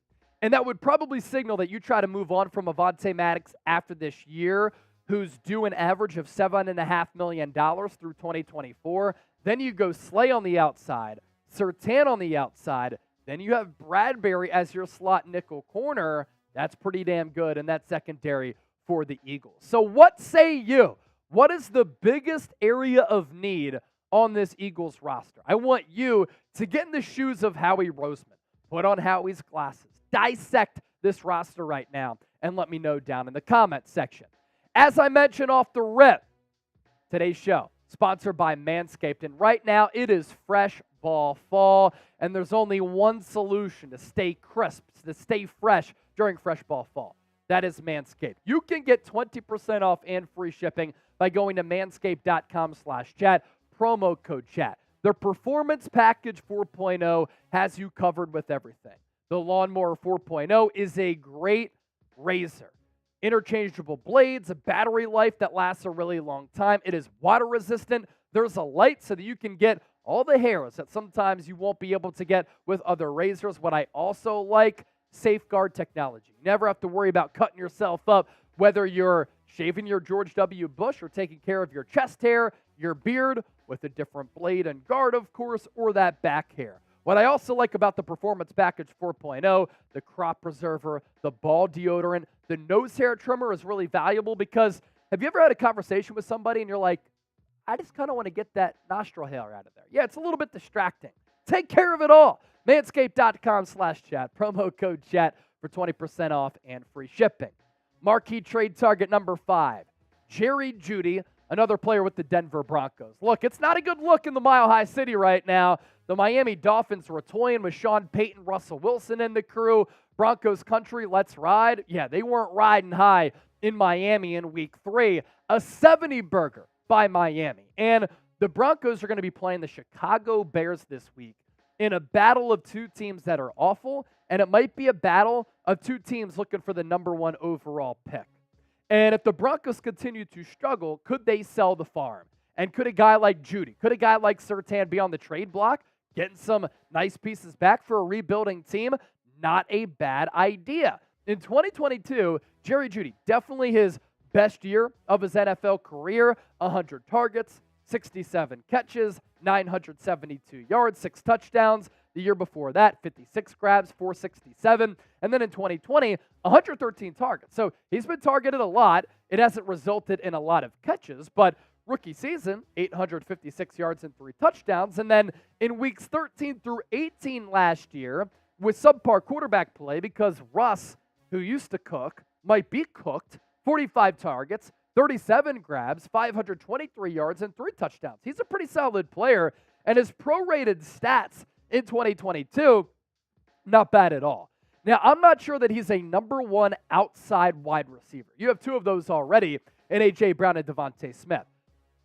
And that would probably signal that you try to move on from Avonte Maddox after this year, who's due an average of $7.5 million through 2024. Then you go Slay on the outside, Surtain on the outside. Then you have Bradbury as your slot nickel corner. That's pretty damn good in that secondary for the Eagles. So what say you? What is the biggest area of need on this Eagles roster? I want you to get in the shoes of Howie Roseman. Put on Howie's glasses. Dissect this roster right now and let me know down in the comments section. As I mentioned off the rip, today's show sponsored by Manscaped. And right now, it is fresh ball fall, and there's only one solution to stay crisp, to stay fresh during fresh ball fall. That is Manscaped. You can get 20% off and free shipping by going to manscaped.com/chat, promo code chat. Their Performance Package 4.0 has you covered with everything. The Lawnmower 4.0 is a great razor. Interchangeable blades, a battery life that lasts a really long time. It is water resistant. There's a light so that you can get all the hairs that sometimes you won't be able to get with other razors. What I also like, safeguard technology. You never have to worry about cutting yourself up, whether you're shaving your George W. Bush or taking care of your chest hair, your beard, with a different blade and guard, of course, or that back hair. What I also like about the Performance Package 4.0, the crop preserver, the ball deodorant, the nose hair trimmer is really valuable because have you ever had a conversation with somebody and you're like, I just kind of want to get that nostril hair out of there. Yeah, it's a little bit distracting. Take care of it all. Manscaped.com/chat. Promo code chat for 20% off and free shipping. Marquee trade target number 5, Jerry Jeudy, another player with the Denver Broncos. Look, it's not a good look in the Mile High City right now. The Miami Dolphins were toying with Sean Payton, Russell Wilson, and the crew. Broncos country, let's ride. Yeah, they weren't riding high in Miami in week 3. A 70-burger by Miami. And the Broncos are going to be playing the Chicago Bears this week in a battle of two teams that are awful, and it might be a battle of two teams looking for the number 1 overall pick. And if the Broncos continue to struggle, could they sell the farm? And could a guy like Jeudy, could a guy like Surtain be on the trade block, getting some nice pieces back for a rebuilding team? Not a bad idea. In 2022, Jerry Jeudy, definitely his best year of his NFL career, 100 targets, 67 catches, 972 yards, 6 touchdowns. The year before that, 56 grabs, 467. And then in 2020, 113 targets. So he's been targeted a lot. It hasn't resulted in a lot of catches, but rookie season, 856 yards and 3 touchdowns. And then in weeks 13 through 18 last year, with subpar quarterback play because Russ, who used to cook, might be cooked, 45 targets, 37 grabs, 523 yards, and 3 touchdowns. He's a pretty solid player, and his prorated stats in 2022, not bad at all. Now, I'm not sure that he's a number 1 outside wide receiver. You have 2 of those already in A.J. Brown and Devontae Smith.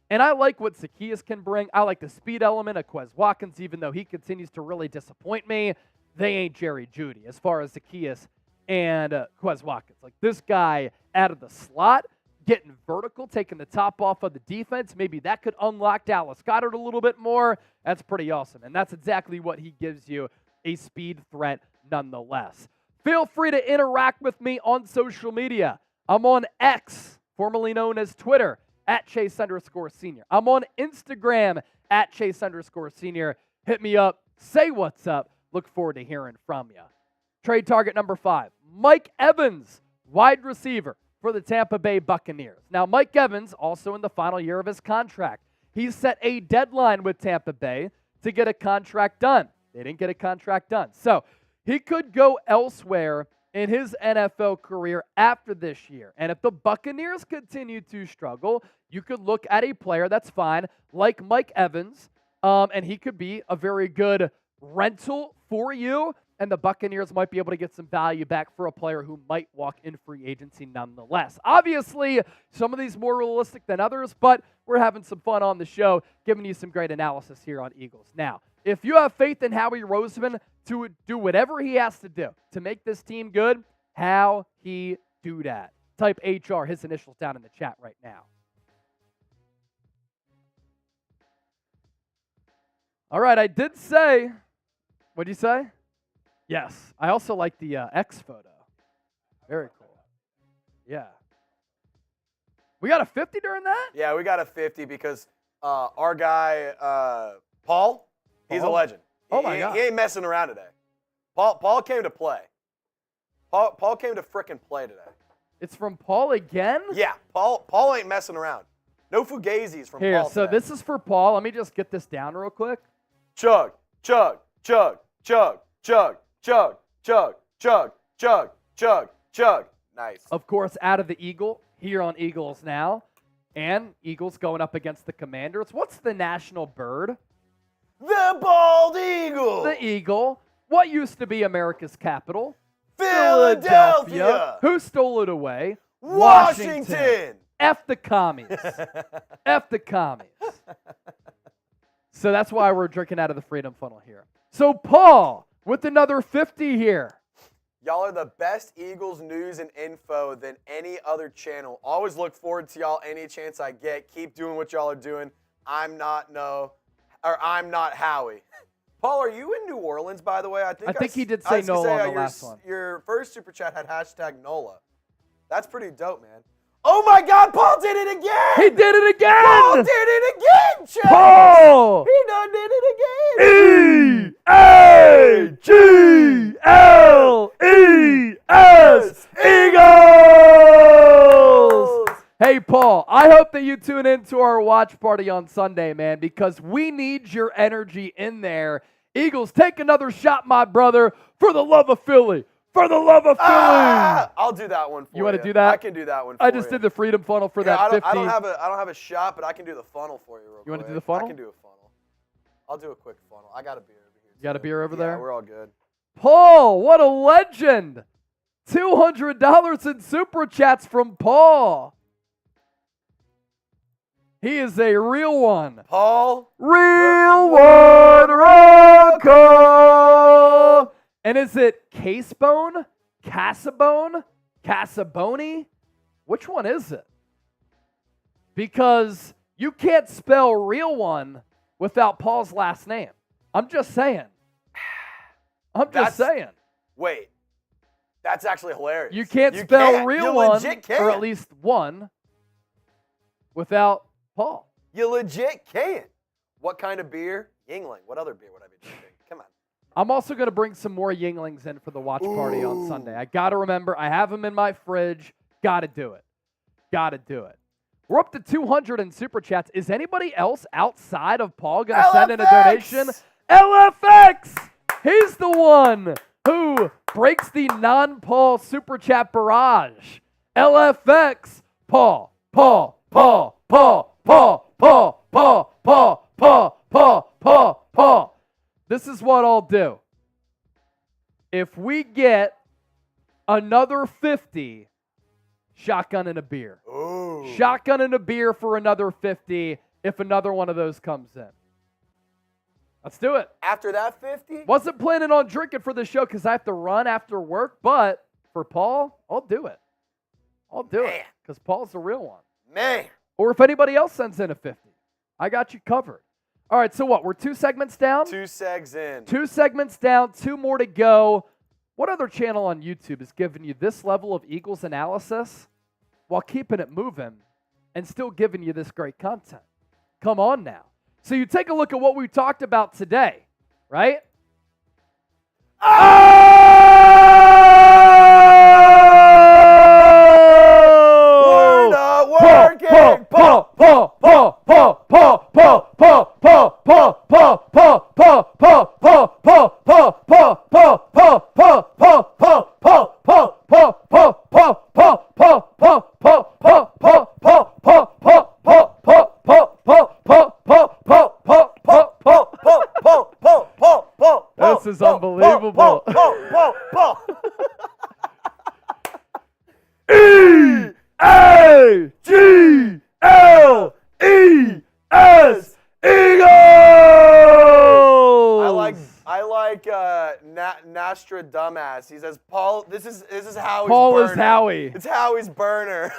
And I like what Zacchaeus can bring. I like the speed element of Quez Watkins, even though he continues to really disappoint me. They ain't Jerry Jeudy as far as Zacchaeus and Quez Watkins. Like this guy out of the slot, getting vertical, taking the top off of the defense. Maybe that could unlock Dallas Goedert a little bit more. That's pretty awesome. And that's exactly what he gives you, a speed threat nonetheless. Feel free to interact with me on social media. I'm on X, formerly known as Twitter, @Chase_Senior. I'm on Instagram, @Chase_Senior. Hit me up. Say what's up. Look forward to hearing from you. Trade target number 5, Mike Evans, wide receiver for the Tampa Bay Buccaneers. Now, Mike Evans, also in the final year of his contract. He set a deadline with Tampa Bay to get a contract done. They didn't get a contract done. So he could go elsewhere in his NFL career after this year. And if the Buccaneers continue to struggle, you could look at a player that's fine, like Mike Evans, and he could be a very good rental for you, and the Buccaneers might be able to get some value back for a player who might walk in free agency nonetheless. Obviously, some of these more realistic than others, but we're having some fun on the show, giving you some great analysis here on Eagles. Now, if you have faith in Howie Roseman to do whatever he has to do to make this team good, how he do that? Type HR, his initials, down in the chat right now. All right, I did say, what'd you say? Yes, I also like the X photo. Very cool. Yeah. We got a 50 during that? Yeah, we got a 50 because our guy, Paul, he's a legend. Oh, my God. He ain't messing around today. Paul came to play. Paul came to frickin' play today. It's from Paul again? Yeah, Paul ain't messing around. No fugazis from Here, Paul so today. this is for Paul. Let me just get this down real quick. Chug, chug, chug, chug, chug, chug, chug, chug, chug, chug, chug. Nice. Of course, out of the Eagle, here on Eagles Now. And Eagles going up against the Commanders. What's the national bird? The bald eagle. The eagle. What used to be America's capital? Philadelphia. Who stole it away? Washington. F the commies. F the commies. So that's why we're drinking out of the Freedom Funnel here. So Paul, with another 50 here. Y'all are the best Eagles news and info than any other channel. Always look forward to y'all any chance I get. Keep doing what y'all are doing. I'm not Howie. Paul, are you in New Orleans, by the way? I think he did say NOLA on the last one. Your first super chat had hashtag NOLA. That's pretty dope, man. Oh my God, Paul did it again! He did it again! Paul did it again, Chase! Paul! He done did it again! E-A-G-L-E-S, Eagles! Hey, Paul, I hope that you tune in to our watch party on Sunday, man, because we need your energy in there. Eagles, take another shot, my brother, for the love of Philly. For the love of Philly! I'll do that one for you. You want to do that? I can do that one for you. I just did the Freedom Funnel for that 50. I don't have a shot, but I can do the funnel for you real quick. You want to do the funnel? I can do a funnel. I'll do a quick funnel. I got a beer over here. You got a beer over there? Yeah, we're all good. Paul, what a legend! $200 in Super Chats from Paul. He is a real one. Paul? Real one, roll call. And is it Casebone? Casabone? Casaboni? Which one is it? Because you can't spell real one without Paul's last name. I'm just saying. Wait. That's actually hilarious. You can't spell real one, or at least one, without Paul. You legit can't. What kind of beer? Yingling. What other beer would I be drinking? Come on. I'm also going to bring some more Yinglings in for the watch party on Sunday. I got to remember, I have them in my fridge. Got to do it. We're up to 200 in Super Chats. Is anybody else outside of Paul going to send in a donation? LFX! He's the one who breaks the non-Paul Super Chat barrage. LFX. Paul. This is what I'll do. If we get another 50, shotgun and a beer. Ooh. Shotgun and a beer for another 50 if another one of those comes in. Let's do it. After that 50? Wasn't planning on drinking for the show because I have to run after work, but for Paul, I'll do it. Because Paul's the real one. Man. Or if anybody else sends in a 50, I got you covered. All right, so what? We're 2 segments down? 2 segs in. 2 segments down, 2 more to go. What other channel on YouTube is giving you this level of Eagles analysis while keeping it moving and still giving you this great content? Come on now. So you take a look at what we talked about today, right? We're not working. This is unbelievable. E-A-G-L-E-S, Eagles! I like Nastra Dumbass. He says, Paul, this is Howie's Paul burner. is Howie. It's Howie's burner.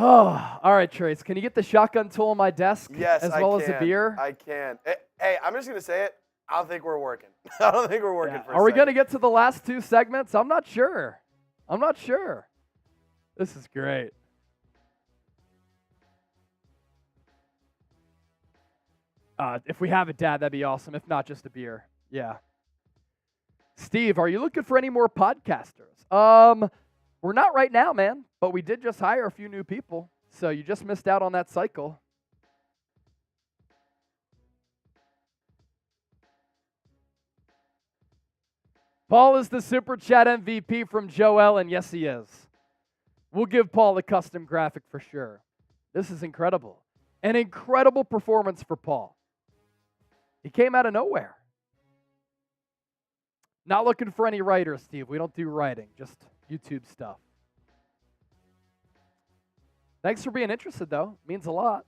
Oh, all right, Trace. Can you get the shotgun tool on my desk? Yes, as well as a beer? I can. Hey, I'm just going to say it. I don't think we're working. I don't think we're working for a Are we going to second. get to the last 2 segments? I'm not sure. This is great. If we have it, Dad, that'd be awesome. If not, just a beer. Yeah. Steve, are you looking for any more podcasters? We're not right now, man, but we did just hire a few new people, so you just missed out on that cycle. Paul is the Super Chat MVP from Joel, and yes, he is. We'll give Paul a custom graphic for sure. This is incredible. An incredible performance for Paul. He came out of nowhere. Not looking for any writers, Steve. We don't do writing, just YouTube stuff. Thanks for being interested, though. Means a lot.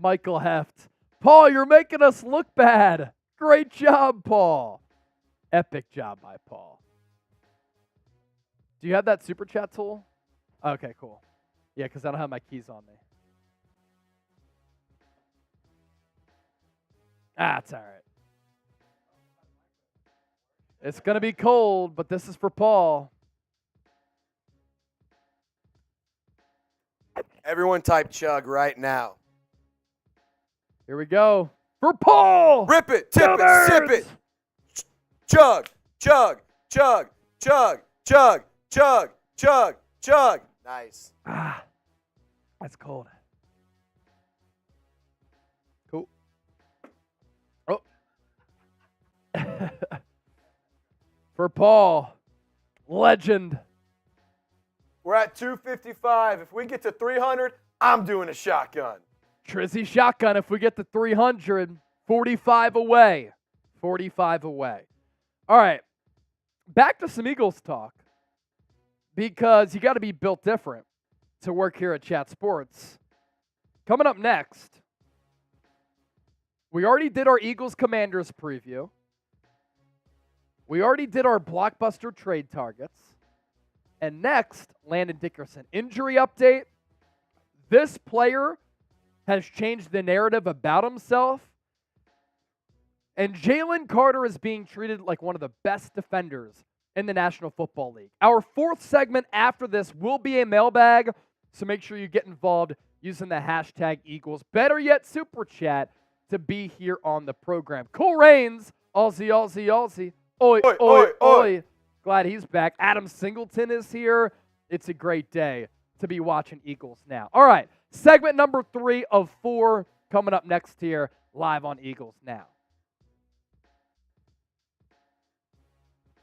Michael Heft. Paul, you're making us look bad. Great job, Paul. Epic job by Paul. Do you have that super chat tool? Okay, cool. Yeah, because I don't have my keys on me. That's all right. It's going to be cold, but this is for Paul. Everyone type chug right now. Here we go. For Paul! Rip it, tip it, sip it. Chug, chug, chug, chug, chug, chug, chug, chug. Nice. Ah, that's cold. Cool. Oh. For Paul, legend. We're at 255. If we get to 300, I'm doing a shotgun. Trizzy shotgun if we get to 300. 45 away. 45 away. All right. Back to some Eagles talk. Because you got to be built different to work here at Chat Sports. Coming up next, we already did our Eagles Commanders preview. We already did our blockbuster trade targets. And next, Landon Dickerson. Injury update. This player has changed the narrative about himself. And Jalen Carter is being treated like one of the best defenders in the National Football League. Our fourth segment after this will be a mailbag, so make sure you get involved using the hashtag Eagles. Better yet, Super Chat to be here on the program. Cool Reigns, Aussie, Aussie, Aussie. Oi, oi, oi, oi. Glad he's back. Adam Singleton is here. It's a great day to be watching Eagles now. All right, segment number 3 of 4 coming up next here, live on Eagles Now.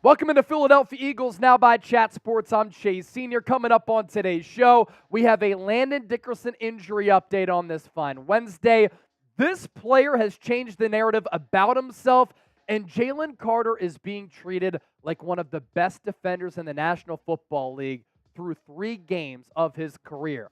Welcome into Philadelphia Eagles Now by Chat Sports. I'm Chase Sr. Coming up on today's show, we have a Landon Dickerson injury update on this fine Wednesday. This player has changed the narrative about himself, and Jalen Carter is being treated like one of the best defenders in the National Football League through 3 games of his career.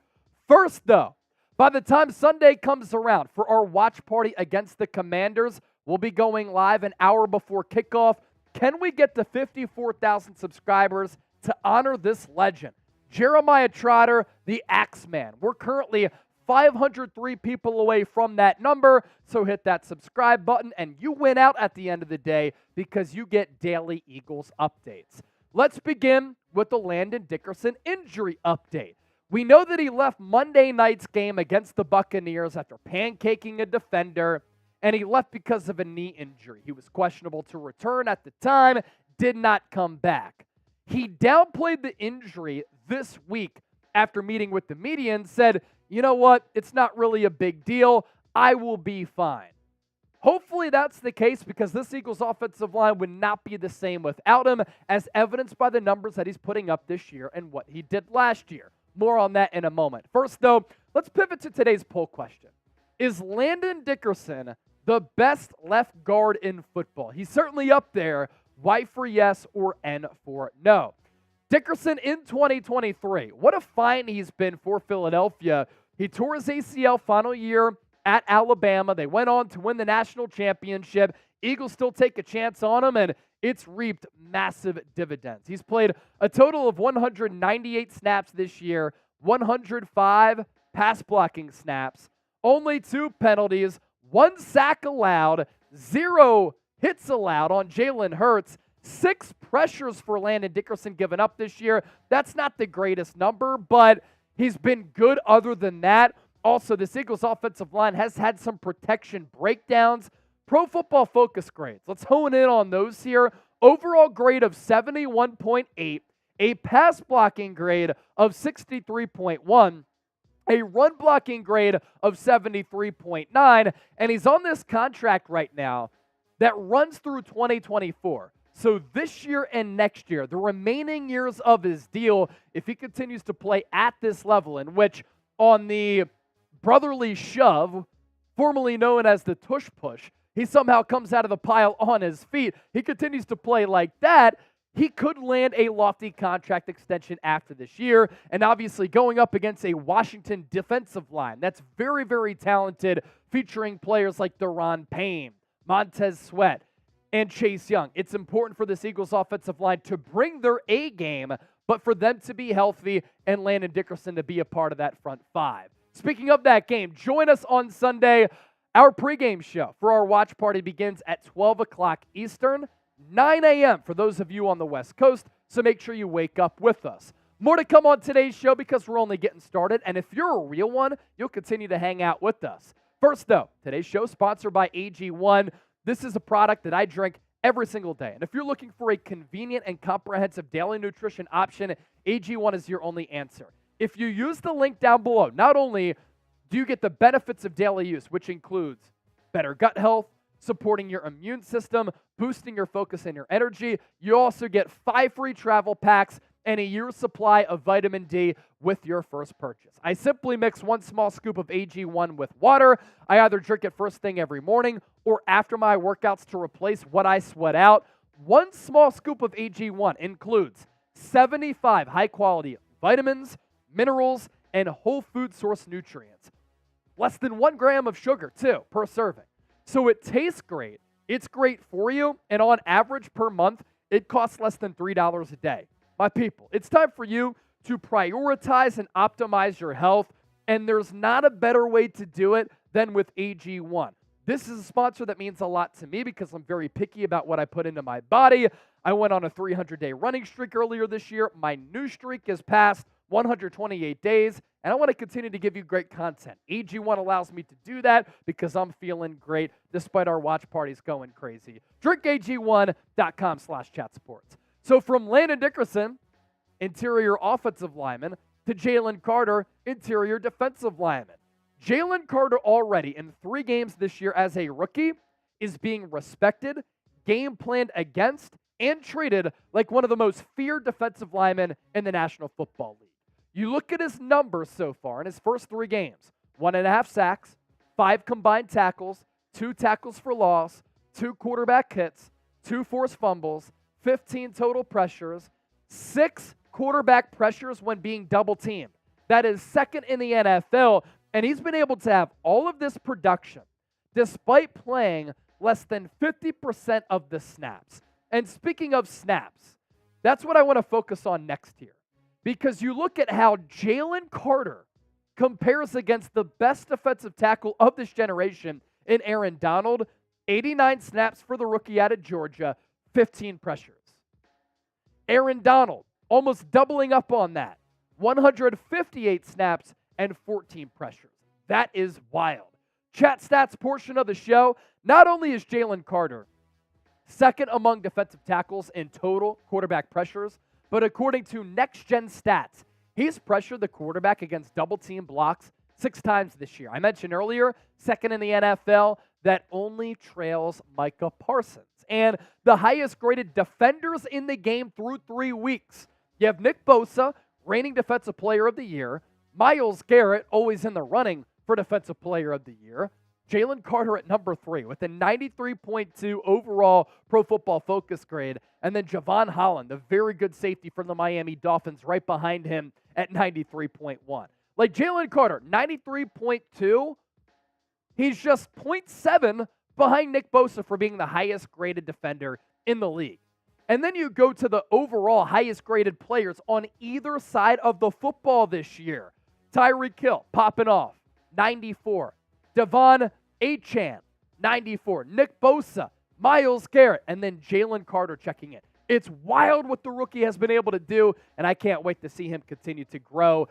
First, though, by the time Sunday comes around for our watch party against the Commanders, we'll be going live an hour before kickoff. Can we get to 54,000 subscribers to honor this legend? Jeremiah Trotter, the Axeman. We're currently 503 people away from that number, so hit that subscribe button and you win out at the end of the day because you get daily Eagles updates. Let's begin with the Landon Dickerson injury update. We know that he left Monday night's game against the Buccaneers after pancaking a defender, and he left because of a knee injury. He was questionable to return at the time, did not come back. He downplayed the injury this week after meeting with the media and said, you know what, it's not really a big deal. I will be fine. Hopefully that's the case because this Eagles offensive line would not be the same without him, as evidenced by the numbers that he's putting up this year and what he did last year. More on that in a moment. First, though, let's pivot to today's poll question. Is Landon Dickerson the best left guard in football? He's certainly up there. Y for yes or N for no. Dickerson in 2023. What a find he's been for Philadelphia. He tore his ACL final year at Alabama. They went on to win the national championship. Eagles still take a chance on him, and it's reaped massive dividends. He's played a total of 198 snaps this year, 105 pass blocking snaps, only 2 penalties, 1 sack allowed, 0 hits allowed on Jalen Hurts, 6 pressures for Landon Dickerson given up this year. That's not the greatest number, but he's been good other than that. Also, this Eagles offensive line has had some protection breakdowns. Pro Football Focus grades. Let's hone in on those here. Overall grade of 71.8, a pass blocking grade of 63.1, a run blocking grade of 73.9, and he's on this contract right now that runs through 2024. So this year and next year, the remaining years of his deal, if he continues to play at this level, in which on the brotherly shove, formerly known as the tush push, he somehow comes out of the pile on his feet. He continues to play like that. He could land a lofty contract extension after this year, and obviously going up against a Washington defensive line that's very, very talented, featuring players like Daron Payne, Montez Sweat, and Chase Young. It's important for this Eagles offensive line to bring their A game, but for them to be healthy and Landon Dickerson to be a part of that front five. Speaking of that game, join us on Sunday. Our pregame show for our watch party begins at 12 o'clock Eastern, 9 a.m. for those of you on the West Coast, so make sure you wake up with us. More to come on today's show because we're only getting started, and if you're a real one, you'll continue to hang out with us. First, though, today's show is sponsored by AG1. This is a product that I drink every single day, and if you're looking for a convenient and comprehensive daily nutrition option, AG1 is your only answer. If you use the link down below, not only do you get the benefits of daily use, which includes better gut health, supporting your immune system, boosting your focus and your energy, you also get 5 free travel packs and a year's supply of vitamin D with your first purchase. I simply mix 1 small scoop of AG1 with water. I either drink it first thing every morning or after my workouts to replace what I sweat out. 1 small scoop of AG1 includes 75 high-quality vitamins, minerals, and whole food source nutrients. Less than 1 gram of sugar, too, per serving. So it tastes great, it's great for you, and on average per month, it costs less than $3 a day. My people, it's time for you to prioritize and optimize your health, and there's not a better way to do it than with AG1. This is a sponsor that means a lot to me because I'm very picky about what I put into my body. I went on a 300-day running streak earlier this year. My new streak is past 128 days, and I want to continue to give you great content. AG1 allows me to do that because I'm feeling great despite our watch parties going crazy. DrinkAG1.com/chatsports. So from Landon Dickerson, interior offensive lineman, to Jalen Carter, interior defensive lineman. Jalen Carter already in 3 games this year as a rookie is being respected, game planned against, and treated like one of the most feared defensive linemen in the National Football League. You look at his numbers so far in his first 3 games, 1.5 sacks, 5 combined tackles, 2 tackles for loss, 2 quarterback hits, 2 forced fumbles, 15 total pressures, 6 quarterback pressures when being double teamed. That is second in the NFL, and he's been able to have all of this production despite playing less than 50% of the snaps. And speaking of snaps, that's what I want to focus on next here. Because you look at how Jalen Carter compares against the best defensive tackle of this generation in Aaron Donald, 89 snaps for the rookie out of Georgia, 15 pressures. Aaron Donald, almost doubling up on that, 158 snaps and 14 pressures. That is wild. Chat stats portion of the show, not only is Jalen Carter second among defensive tackles in total quarterback pressures, but according to Next Gen Stats, he's pressured the quarterback against double-team blocks 6 times this year. I mentioned earlier, second in the NFL, that only trails Micah Parsons. And the highest-graded defenders in the game through 3 weeks. You have Nick Bosa, reigning Defensive Player of the Year, Myles Garrett, always in the running for Defensive Player of the Year, Jalen Carter at number 3 with a 93.2 overall Pro Football Focus grade, and then Javon Holland, the very good safety from the Miami Dolphins, right behind him at 93.1. Like Jalen Carter, 93.2, he's just 0.7 behind Nick Bosa for being the highest graded defender in the league. And then you go to the overall highest graded players on either side of the football this year. Tyreek Hill popping off, 94. Devon Achane, 94. Nick Bosa, Myles Garrett, and then Jalen Carter checking in. It's wild what the rookie has been able to do, and I can't wait to see him continue to grow.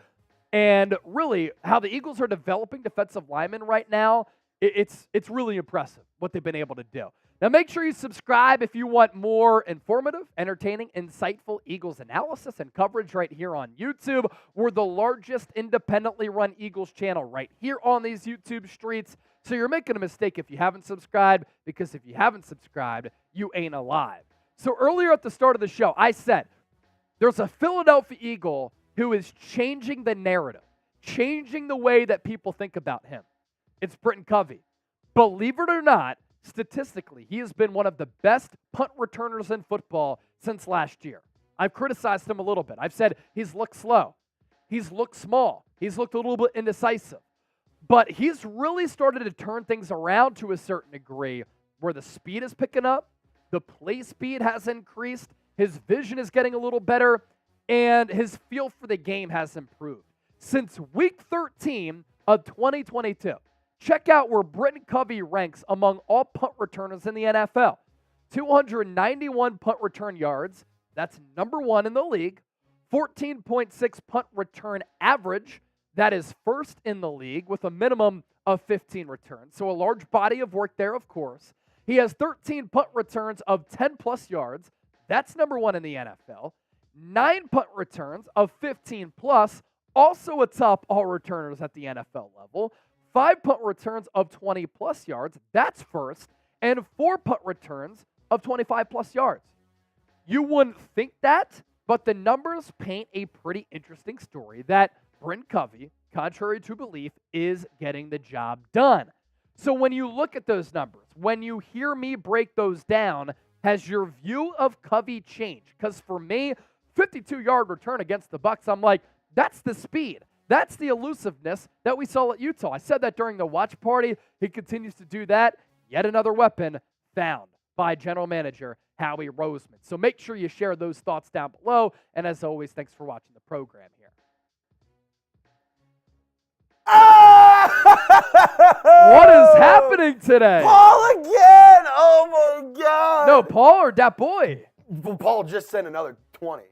And really, how the Eagles are developing defensive linemen right now, it's really impressive what they've been able to do. Now, make sure you subscribe if you want more informative, entertaining, insightful Eagles analysis and coverage right here on YouTube. We're the largest independently run Eagles channel right here on these YouTube streets. So you're making a mistake if you haven't subscribed, because if you haven't subscribed, you ain't alive. So earlier at the start of the show, I said there's a Philadelphia Eagle who is changing the narrative, changing the way that people think about him. It's Britton Covey. Believe it or not, statistically, he has been one of the best punt returners in football since last year. I've criticized him a little bit. I've said he's looked slow. He's looked small. He's looked a little bit indecisive. But he's really started to turn things around to a certain degree where the speed is picking up, the play speed has increased, his vision is getting a little better, and his feel for the game has improved. Since week 13 of 2022, check out where Britton Covey ranks among all punt returners in the NFL. 291 punt return yards. That's number 1 in the league. 14.6 punt return average. That is first in the league with a minimum of 15 returns. So a large body of work there, of course. He has 13 punt returns of 10-plus yards. That's number 1 in the NFL. 9 punt returns of 15-plus. Also atop all returners at the NFL level. 5 punt returns of 20-plus yards. That's first. And 4 punt returns of 25-plus yards. You wouldn't think that, but the numbers paint a pretty interesting story that Britton Covey, contrary to belief, is getting the job done. So when you look at those numbers, when you hear me break those down, has your view of Covey changed? Because for me, 52-yard return against the Bucs, I'm like, that's the speed. That's the elusiveness that we saw at Utah. I said that during the watch party. He continues to do that. Yet another weapon found by general manager Howie Roseman. So make sure you share those thoughts down below. And as always, thanks for watching the program here. What is happening today? Paul again! Oh my God! No, Paul or that boy? Paul just sent another 20.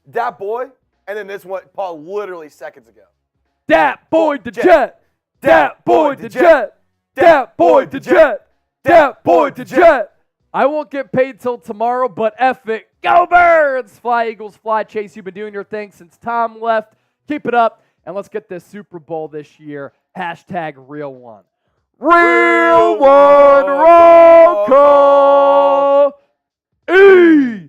That boy, and then this one, Paul literally seconds ago. Dat boy the jet! Dat boy the jet! Dat boy the jet! Dat boy the jet! I won't get paid till tomorrow, but F it. Go Birds! Fly Eagles, fly Chase. You've been doing your thing since Tom left. Keep it up, and let's get this Super Bowl this year. Hashtag Real One. Real One Roll Call! E-A-G-L-E-S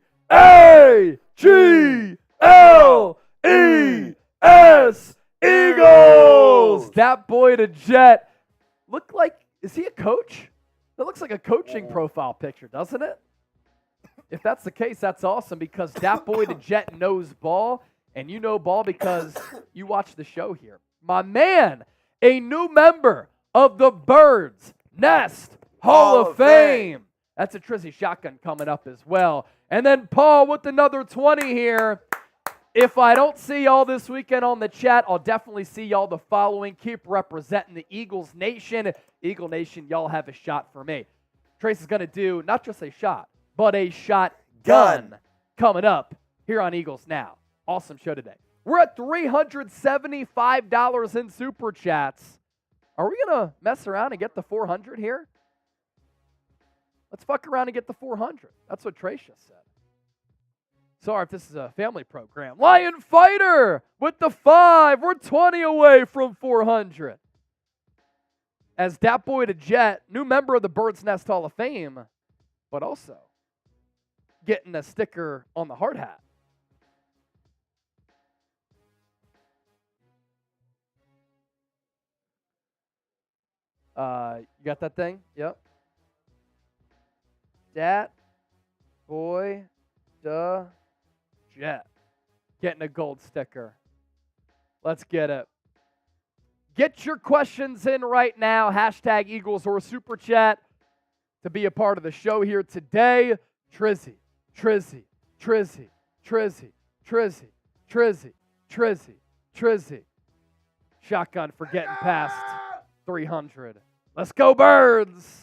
Eagles! That boy to jet. Look like, is he a coach? That looks like a coaching profile picture, doesn't it? If that's the case, that's awesome because that boy to jet knows ball, and you know ball because you watch the show here. My man, a new member of the Birds Nest Hall of Fame. That's a Trizzy shotgun coming up as well. And then Paul with another 20 here. If I don't see y'all this weekend on the chat, I'll definitely see y'all the following. Keep representing the Eagles Nation. Eagle Nation, y'all have a shot for me. Trace is going to do not just a shot, but a shotgun coming up here on Eagles Now. Awesome show today. We're at $375 in Super Chats. Are we going to mess around and get the 400 here? Let's fuck around and get the 400. That's what Trace just said. Sorry if this is a family program. Lion Fighter with the 5. We're 20 away from 400. As that boy to jet, new member of the Birds Nest Hall of Fame, but also getting a sticker on the hard hat. You got that thing? Yep. Dat boy da jet. Getting a gold sticker. Let's get it. Get your questions in right now. Hashtag Eagles or Super Chat to be a part of the show here today. Trizzy, Trizzy, Trizzy, Trizzy, Trizzy, Trizzy, Trizzy, Trizzy. Shotgun for getting past 300. Let's go, Birds.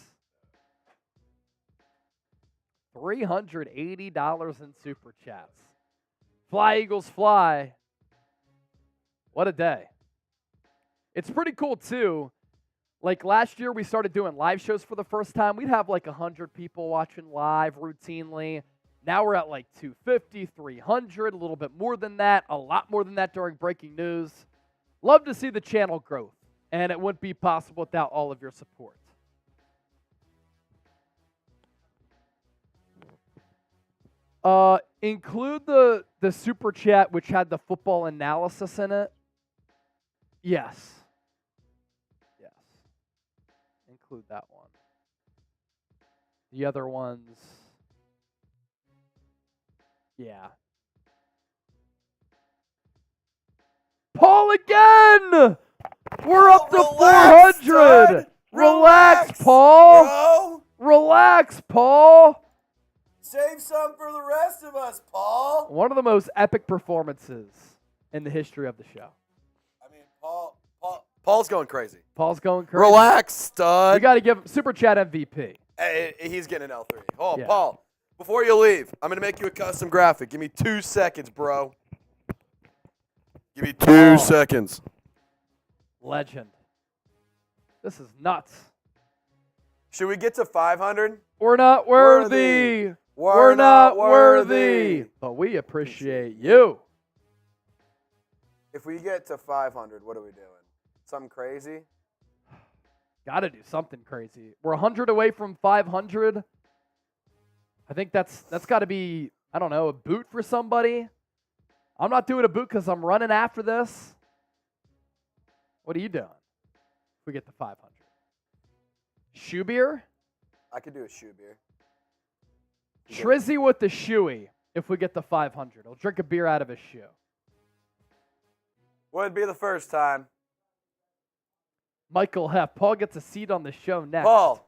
$380 in Super Chats. Fly, Eagles, fly. What a day. It's pretty cool, too. Like last year, we started doing live shows for the first time. We'd have like 100 people watching live routinely. Now we're at like 250, 300, a little bit more than that, a lot more than that during breaking news. Love to see the channel growth, and it wouldn't be possible without all of your support. Include the super chat which had the football analysis in it. Yes. Yes. Include that one. The other ones. Yeah. Paul again! We're up to Relax, 400! stud. Relax, Paul! Bro. Relax, Paul! Save some for the rest of us, Paul. One of the most epic performances in the history of the show. I mean, Paul's going crazy. Paul's going crazy. Relax, We stud. got to give Super Chat MVP. Hey, he's getting an L3. Oh, Yeah. Paul, before you leave, I'm going to make you a custom graphic. Give me 2 seconds, bro. Give me 2 Paul. seconds. Legend. This is nuts. Should we get to 500? We're not worthy. We're not worthy. But we appreciate you. If we get to 500, what are we doing? Something crazy? Got to do something crazy. We're 100 away from 500. I think that's got to be, I don't know, a boot for somebody. I'm not doing a boot because I'm running after this. What are you doing if we get to 500? Shoe beer? I could do a shoe beer. Trizzy with the shoey if we get to 500. I'll drink a beer out of his shoe. Wouldn't be the first time. Michael Heff. Paul gets a seat on the show next. Paul,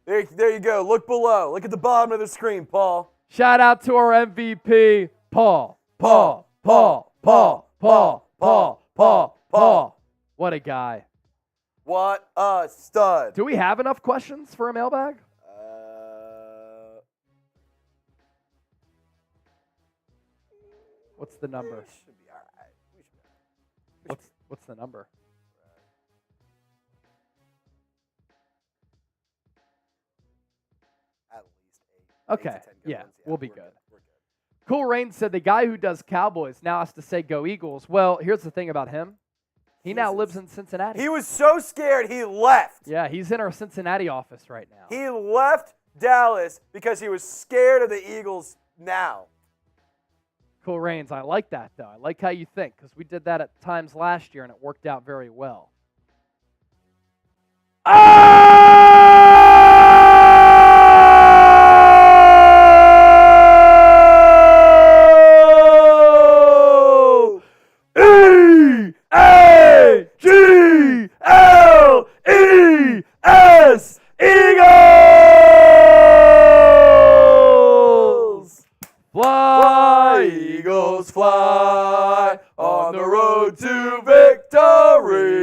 there you go. Look below. Look at the bottom of the screen, Paul. Shout out to our MVP, Paul. Paul. Paul. Paul. Paul. Paul. Paul. Paul. What a guy. What a stud. Do we have enough questions for a mailbag? What's the number? We should be all right. We should be all right. What's the number? At least 8. Okay. 8 to 10 good Yeah, ones. we'll be we're good. We're good. Cool Rain said the guy who does Cowboys now has to say go Eagles. Well, here's the thing about him. He now Jesus. lives in Cincinnati. He was so scared he left. Yeah, he's in our Cincinnati office right now. He left Dallas because he was scared of the Eagles now. Cool Rains, I like that, though. I like how you think, because we did that at times last year, and it worked out very well. Oh! E-A-G-L-E-S, Eagles! Fly, Eagles fly on the road to victory.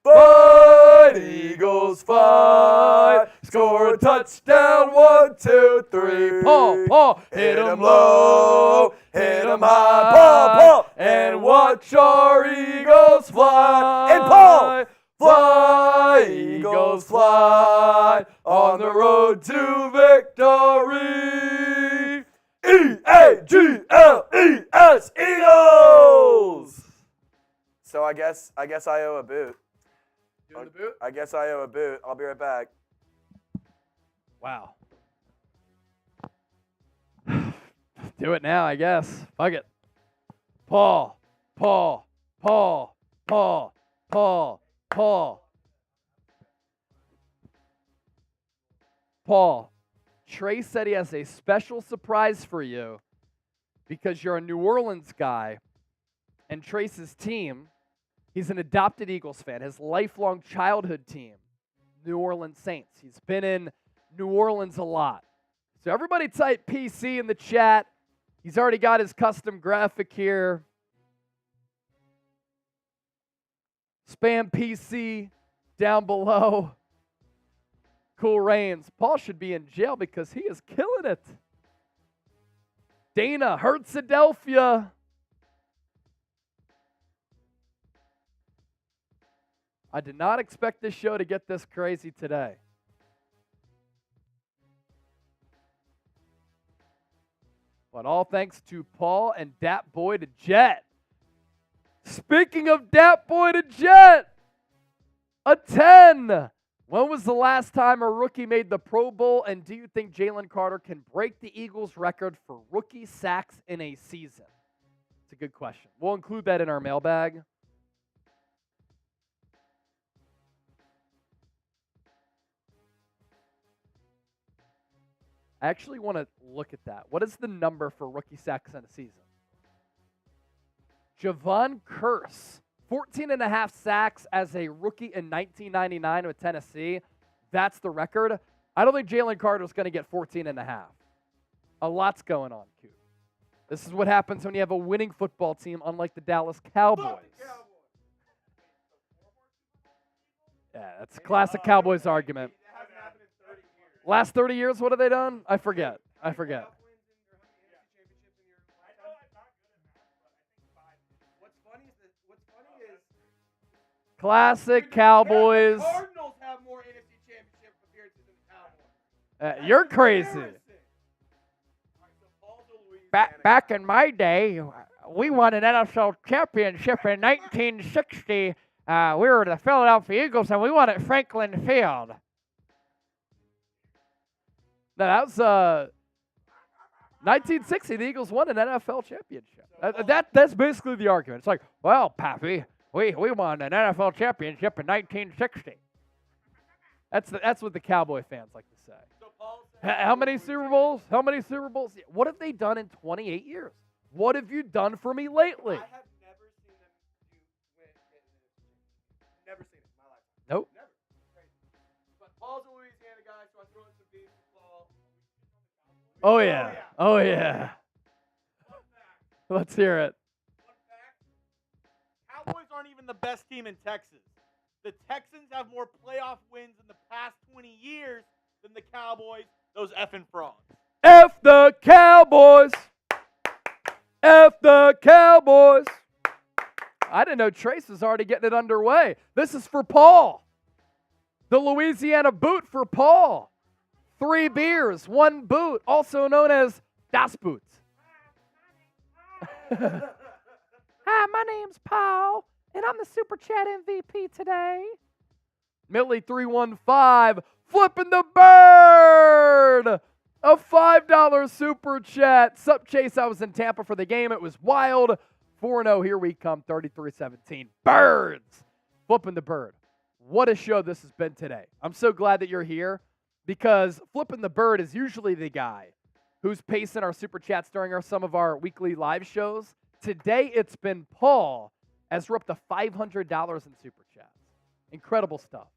But Eagles fight, score a touchdown, 1, 2, 3. Paul, hit 'em low, hit 'em high. Paul, and watch our Eagles fly. And Paul, fly, Eagles fly on the road to victory. E-A-G-L-E-S, Eagles! So I guess I owe a boot. Doing the boot? I guess I owe a boot. I'll be right back. Wow. Do it now, I guess. Fuck it. Paul. Trey said he has a special surprise for you because you're a New Orleans guy, and Trace's team, he's an adopted Eagles fan, his lifelong childhood team, New Orleans Saints. He's been in New Orleans a lot. So everybody type PC in the chat. He's already got his custom graphic here. Spam PC down below. Cool Rains. Paul should be in jail because he is killing it. Dana, Hertzadelphia. I did not expect this show to get this crazy today. But all thanks to Paul and Dat Boy to Jet. Speaking of Dat Boy to Jet, a 10 When was the last time a rookie made the Pro Bowl, and do you think Jalen Carter can break the Eagles' record for rookie sacks in a season? It's a good question. We'll include that in our mailbag. I actually want to look at that. What is the number for rookie sacks in a season? Javon Curse, 14 and a half sacks as a rookie in 1999 with Tennessee. That's the record. I don't think Jalen Carter's going to get 14 and a half. A lot's going on, Q. This is what happens when you have a winning football team, unlike the Dallas Cowboys. Yeah, that's a classic Cowboys argument. Last 30 years, what have they done? I forget. Classic Cowboys. Cardinals have more NFC championship appearances than the Cowboys. You're crazy. Back in my day, we won an NFL championship in 1960. We were the Philadelphia Eagles, and we won at Franklin Field. No, that was 1960. The Eagles won an NFL championship. That's basically the argument. It's like, well, Pappy, we won an NFL championship in 1960. That's what the Cowboy fans like to say. How many Super Bowls? What have they done in 28 years? What have you done for me lately? I have never seen them win. Never seen it in my life. Nope. Never. Crazy. But Paul's a Louisiana guy, so I throw in some beef with Paul. Oh yeah. Let's hear it. Fun fact, Cowboys aren't even the best team in Texas. The Texans have more playoff wins in the past 20 years than the Cowboys. Those effing frauds. F the Cowboys. F the Cowboys. I didn't know Trace was already getting it underway. This is for Paul. The Louisiana boot for Paul. 3 beers, 1 boot, also known as Das Boot. Hi, my name's Paul, and I'm the Super Chat MVP today. Millie 315, flipping the bird. A $5 super chat. Sup, Chase? I was in Tampa for the game. It was wild. 4-0. Here we come. 33-17. Birds. Flipping the bird. What a show this has been today. I'm so glad that you're here because Flipping the Bird is usually the guy who's pacing our super chats during some of our weekly live shows. Today it's been Paul as we're up to $500 in super chats. Incredible stuff.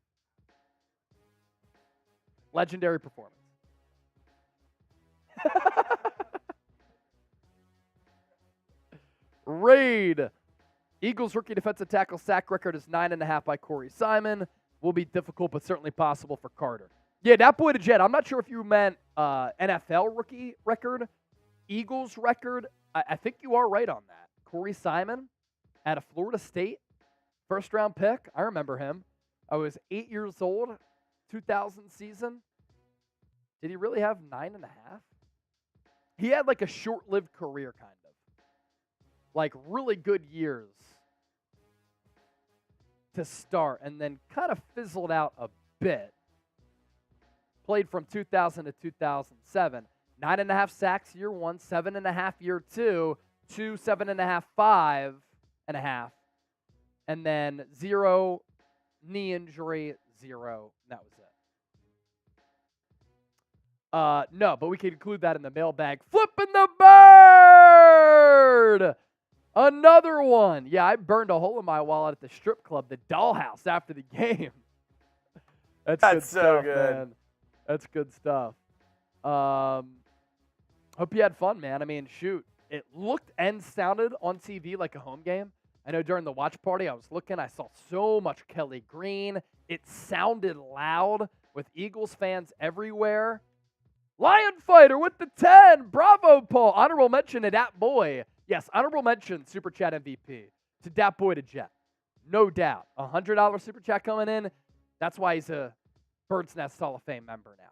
Legendary performance. Raid. Eagles rookie defensive tackle sack record is 9.5 by Corey Simon. Will be difficult, but certainly possible for Carter. Yeah, that boy to jet. I'm not sure if you meant NFL rookie record, Eagles record. I think you are right on that. Corey Simon out of Florida State, first round pick. I remember him. I was 8 years old, 2000 season. Did he really have 9.5? He had like a short-lived career, kind of. Like really good years to start, and then kind of fizzled out a bit. Played from 2000 to 2007. 9.5 sacks year 1, 7.5 year 2, 2, 7.5, 5.5, and then 0 knee injury, 0. That was it. No, but we can include that in the mailbag. Flipping the bird! Another one. Yeah, I burned a hole in my wallet at the strip club, the Dollhouse, after the game. That's good so stuff, good. man. That's good stuff. Hope you had fun, man. I mean, shoot. It looked and sounded on TV like a home game. I know during the watch party I was looking, I saw so much Kelly Green. It sounded loud with Eagles fans everywhere. Lion Fighter with the 10. Bravo, Paul. Honorable mention to that boy. Yes, honorable mention, Super Chat MVP, to that boy to Jet. No doubt. $100 Super Chat coming in. That's why he's a Bird's Nest Hall of Fame member now.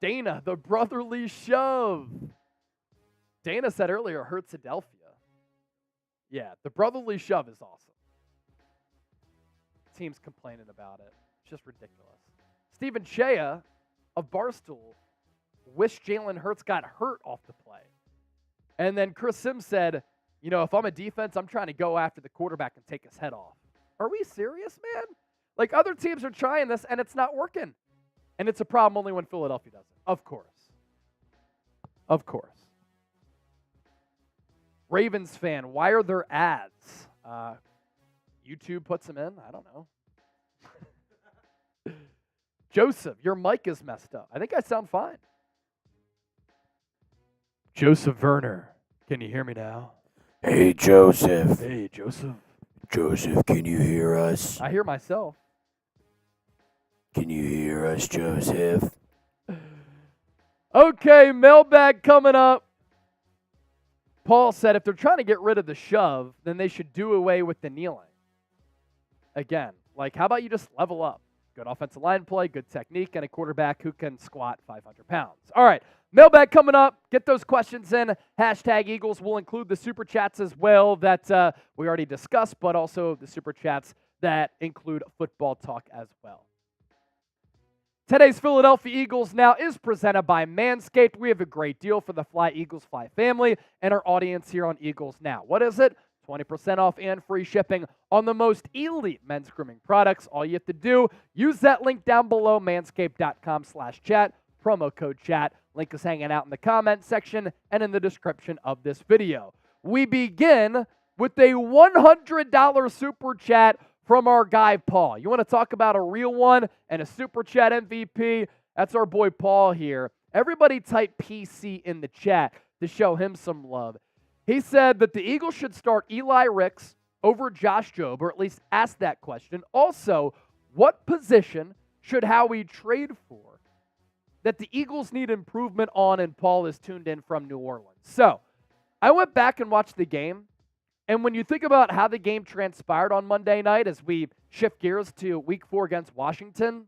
Dana, the brotherly shove. Dana said earlier, Hertzadelphia. Yeah, the brotherly shove is awesome. Team's complaining about it. It's just ridiculous. Stephen Shea of Barstool wished Jalen Hurts got hurt off the play. And then Chris Sims said, you know, if I'm a defense, I'm trying to go after the quarterback and take his head off. Are we serious, man? Like, other teams are trying this, and it's not working. And it's a problem only when Philadelphia does it. Of course. Of course. Ravens fan, why are there ads? YouTube puts them in? I don't know. Joseph, your mic is messed up. I think I sound fine. Joseph Werner, can you hear me now? Hey, Joseph. Hey, Joseph. Joseph, can you hear us? I hear myself. Can you hear us, Joseph? Okay, mailbag coming up. Paul said if they're trying to get rid of the shove, then they should do away with the kneeling. Again, like, how about you just level up? Good offensive line play, good technique, and a quarterback who can squat 500 pounds. All right, mailbag coming up. Get those questions in. Hashtag Eagles. We'll include the super chats as well that we already discussed, but also the super chats that include football talk as well. Today's Philadelphia Eagles Now is presented by Manscaped. We have a great deal for the Fly Eagles Fly family and our audience here on Eagles Now. What is it? 20% off and free shipping on the most elite men's grooming products. All you have to do, use that link down below, manscaped.com/chat, promo code chat. Link is hanging out in the comment section and in the description of this video. We begin with a $100 super chat from our guy, Paul. You want to talk about a real one and a super chat MVP? That's our boy, Paul, here. Everybody type PC in the chat to show him some love. He said that the Eagles should start Eli Ricks over Josh Jobe, or at least ask that question. Also, what position should Howie trade for that the Eagles need improvement on? And Paul is tuned in from New Orleans. So, I went back and watched the game. And when you think about how the game transpired on Monday night as we shift gears to Week 4 against Washington,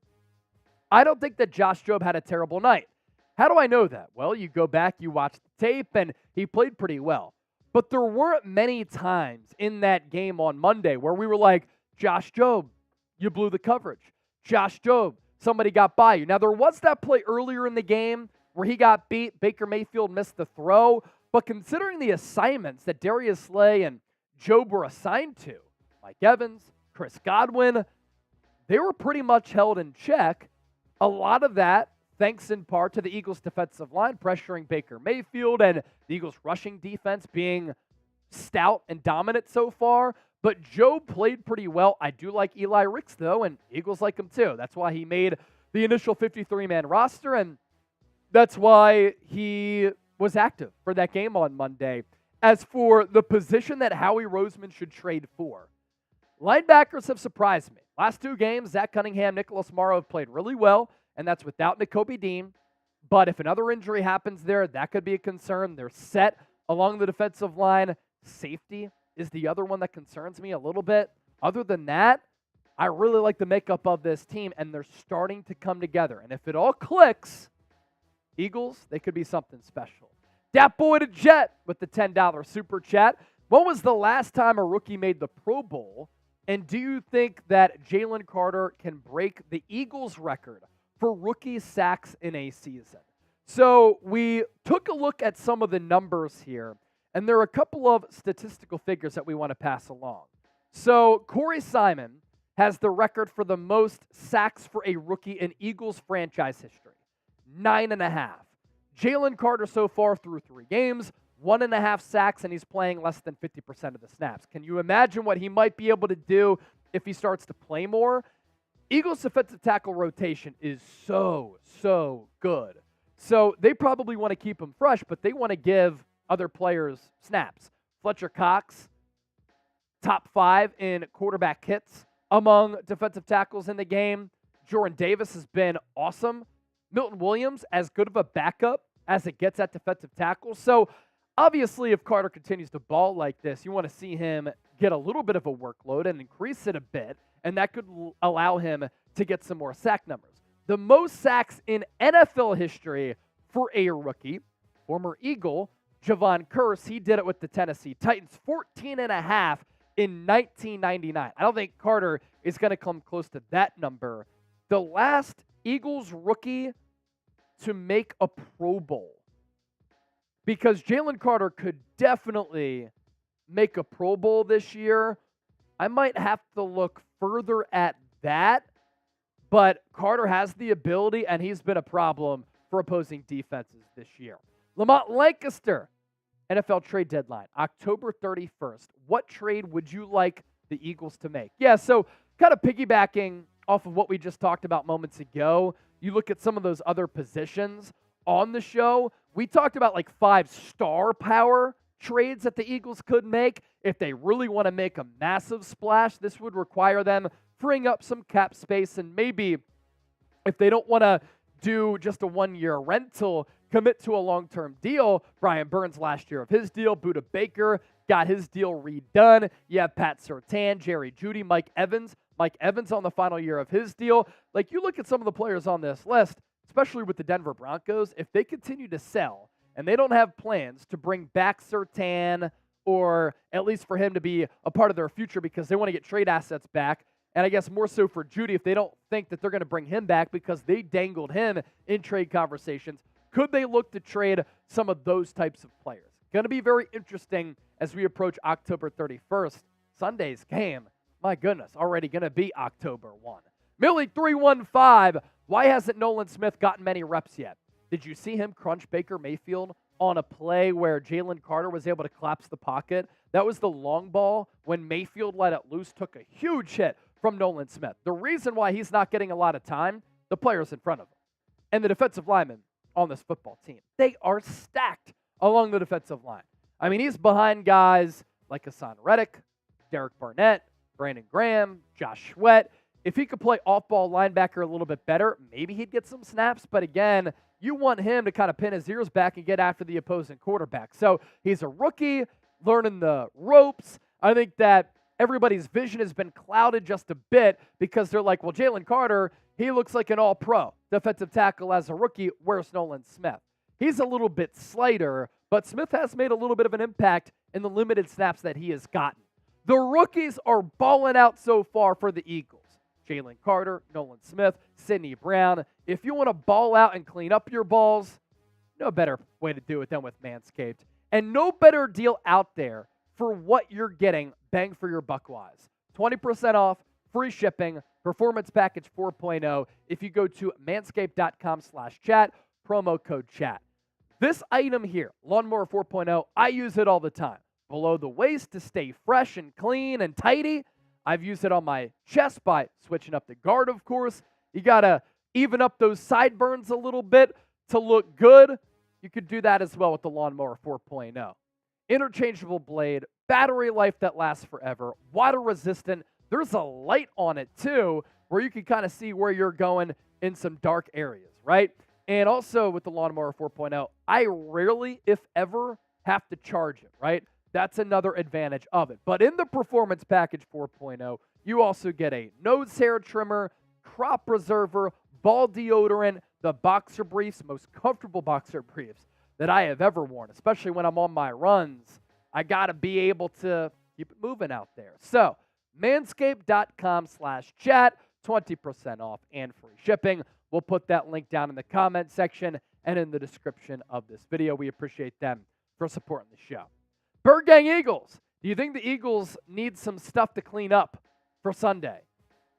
I don't think that Josh Jobe had a terrible night. How do I know that? Well, you go back, you watch the tape, and he played pretty well. But there weren't many times in that game on Monday where we were like, Josh Jobe, you blew the coverage. Josh Jobe, somebody got by you. Now, there was that play earlier in the game where he got beat. Baker Mayfield missed the throw. But considering the assignments that Darius Slay and Jobe were assigned to, Mike Evans, Chris Godwin, they were pretty much held in check. A lot of that thanks in part to the Eagles' defensive line pressuring Baker Mayfield and the Eagles' rushing defense being stout and dominant so far. But Jobe played pretty well. I do like Eli Ricks, though, and Eagles like him too. That's why he made the initial 53-man roster, and that's why he was active for that game on Monday. As for the position that Howie Roseman should trade for, linebackers have surprised me. Last two games, Zach Cunningham, Nicholas Morrow have played really well, and that's without Nakobe Dean. But if another injury happens there, that could be a concern. They're set along the defensive line. Safety is the other one that concerns me a little bit. Other than that, I really like the makeup of this team, and they're starting to come together. And if it all clicks, Eagles, they could be something special. Dat Boy to Jet with the $10 super chat. When was the last time a rookie made the Pro Bowl? And do you think that Jalen Carter can break the Eagles' record for rookie sacks in a season? So we took a look at some of the numbers here, and there are a couple of statistical figures that we want to pass along. So Corey Simon has the record for the most sacks for a rookie in Eagles franchise history, 9.5. Jalen Carter so far through 3 games, 1.5 sacks, and he's playing less than 50% of the snaps. Can you imagine what he might be able to do if he starts to play more? Eagles' defensive tackle rotation is so good. So they probably want to keep him fresh, but they want to give other players snaps. Fletcher Cox, top 5 in quarterback hits among defensive tackles in the game. Jordan Davis has been awesome. Milton Williams, as good of a backup as it gets at defensive tackle. So obviously, if Carter continues to ball like this, you want to see him get a little bit of a workload and increase it a bit, and that could allow him to get some more sack numbers. The most sacks in NFL history for a rookie, former Eagle, Javon Curse, he did it with the Tennessee Titans, 14.5 in 1999. I don't think Carter is going to come close to that number the last Eagles rookie to make a Pro Bowl. Because Jalen Carter could definitely make a Pro Bowl this year. I might have to look further at that, but Carter has the ability, and he's been a problem for opposing defenses this year. Lamont Lancaster, NFL trade deadline, October 31st. What trade would you like the Eagles to make? Yeah, so kind of piggybacking off of what we just talked about moments ago, you look at some of those other positions on the show. We talked about like 5 star power trades that the Eagles could make. If they really want to make a massive splash, this would require them freeing up some cap space, and maybe if they don't want to do just a 1-year rental, commit to a long-term deal. Brian Burns last year of his deal. Budda Baker got his deal redone. You have Pat Surtain, Jerry Jeudy, Mike Evans. Mike Evans on the final year of his deal. Like, you look at some of the players on this list, especially with the Denver Broncos, if they continue to sell and they don't have plans to bring back Surtain, or at least for him to be a part of their future because they want to get trade assets back, and I guess more so for Jeudy, if they don't think that they're going to bring him back because they dangled him in trade conversations, could they look to trade some of those types of players? Going to be very interesting as we approach October 31st. Sunday's game, my goodness, already going to be October 1. Millie315, why hasn't Nolan Smith gotten many reps yet? Did you see him crunch Baker Mayfield on a play where Jalen Carter was able to collapse the pocket? That was the long ball when Mayfield let it loose, took a huge hit from Nolan Smith. The reason why he's not getting a lot of time, the players in front of him and the defensive linemen on this football team. They are stacked along the defensive line. I mean, he's behind guys like Hassan Reddick, Derek Barnett, Brandon Graham, Josh Sweat. If he could play off-ball linebacker a little bit better, maybe he'd get some snaps. But again, you want him to kind of pin his ears back and get after the opposing quarterback. So he's a rookie, learning the ropes. I think that everybody's vision has been clouded just a bit because they're like, well, Jalen Carter, he looks like an all-pro defensive tackle as a rookie. Where's Nolan Smith? He's a little bit slighter, but Smith has made a little bit of an impact in the limited snaps that he has gotten. The rookies are balling out so far for the Eagles. Jalen Carter, Nolan Smith, Sidney Brown. If you want to ball out and clean up your balls, no better way to do it than with Manscaped. And no better deal out there for what you're getting bang for your buck wise. 20% off, free shipping, Performance Package 4.0 if you go to manscaped.com/chat, promo code chat. This item here, Lawnmower 4.0, I use it all the time. Below the waist to stay fresh and clean and tidy. I've used it on my chest by switching up the guard, of course. You got to even up those sideburns a little bit to look good. You could do that as well with the Lawnmower 4.0. Interchangeable blade, battery life that lasts forever, water resistant. There's a light on it too where you can kind of see where you're going in some dark areas, right? And also with the Lawnmower 4.0, I rarely, if ever, have to charge it, right? That's another advantage of it. But in the Performance Package 4.0, you also get a nose hair trimmer, crop preserver, ball deodorant, the boxer briefs, most comfortable boxer briefs that I have ever worn, especially when I'm on my runs. I got to be able to keep it moving out there. So, manscaped.com/chat, 20% off and free shipping. We'll put that link down in the comment section and in the description of this video. We appreciate them for supporting the show. Bird Gang Eagles. Do you think the Eagles need some stuff to clean up for Sunday?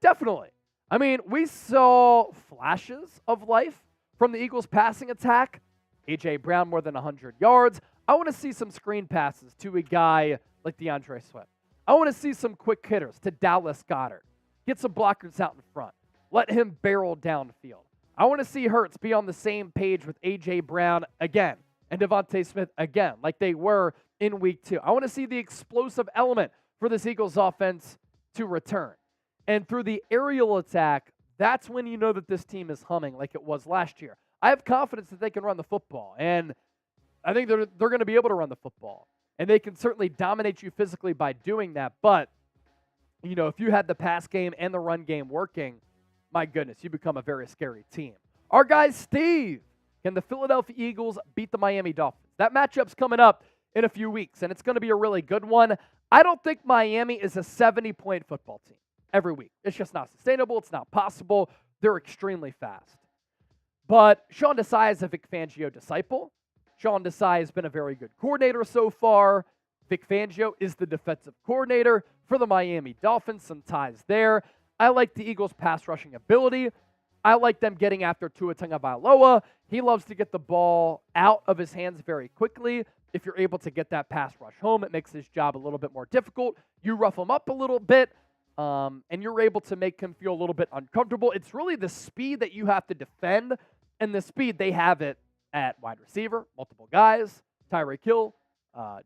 Definitely. I mean, we saw flashes of life from the Eagles passing attack. A.J. Brown more than 100 yards. I want to see some screen passes to a guy like DeAndre Swift. I want to see some quick hitters to Dallas Goedert. Get some blockers out in front. Let him barrel downfield. I want to see Hurts be on the same page with A.J. Brown again and Devontae Smith again, like they were in Week 2. I want to see the explosive element for this Eagles offense to return. And through the aerial attack, that's when you know that this team is humming like it was last year. I have confidence that they can run the football, and I think they're going to be able to run the football. And they can certainly dominate you physically by doing that. But, you know, if you had the pass game and the run game working, my goodness, you become a very scary team. Our guy Steve, can the Philadelphia Eagles beat the Miami Dolphins? That matchup's coming up in a few weeks, and it's going to be a really good one. I don't think Miami is a 70-point football team every week. It's just not sustainable. It's not possible. they're extremely fast. But Sean Desai is a Vic Fangio disciple. Sean Desai has been a very good coordinator so far. Vic Fangio is the defensive coordinator for the Miami Dolphins. Some ties there. I like the Eagles' pass rushing ability. I like them getting after Tua Tagovailoa. He loves to get the ball out of his hands very quickly. If you're able to get that pass rush home, it makes his job a little bit more difficult. You rough him up a little bit, and you're able to make him feel a little bit uncomfortable. It's really the speed that you have to defend, and the speed they have it at wide receiver, multiple guys, Tyreek Hill,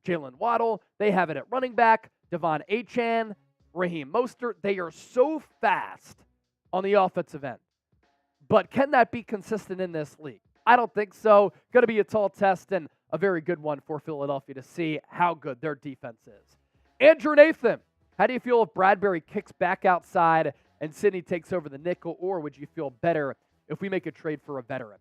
Jalen Waddle. They have it at running back, Devon Achane, Raheem Mostert. They are so fast on the offensive end. But can that be consistent in this league? I don't think so. Going to be a tall test and a very good one for Philadelphia to see how good their defense is. Andrew Nathan, how do you feel if Bradbury kicks back outside and Sidney takes over the nickel, or would you feel better if we make a trade for a veteran?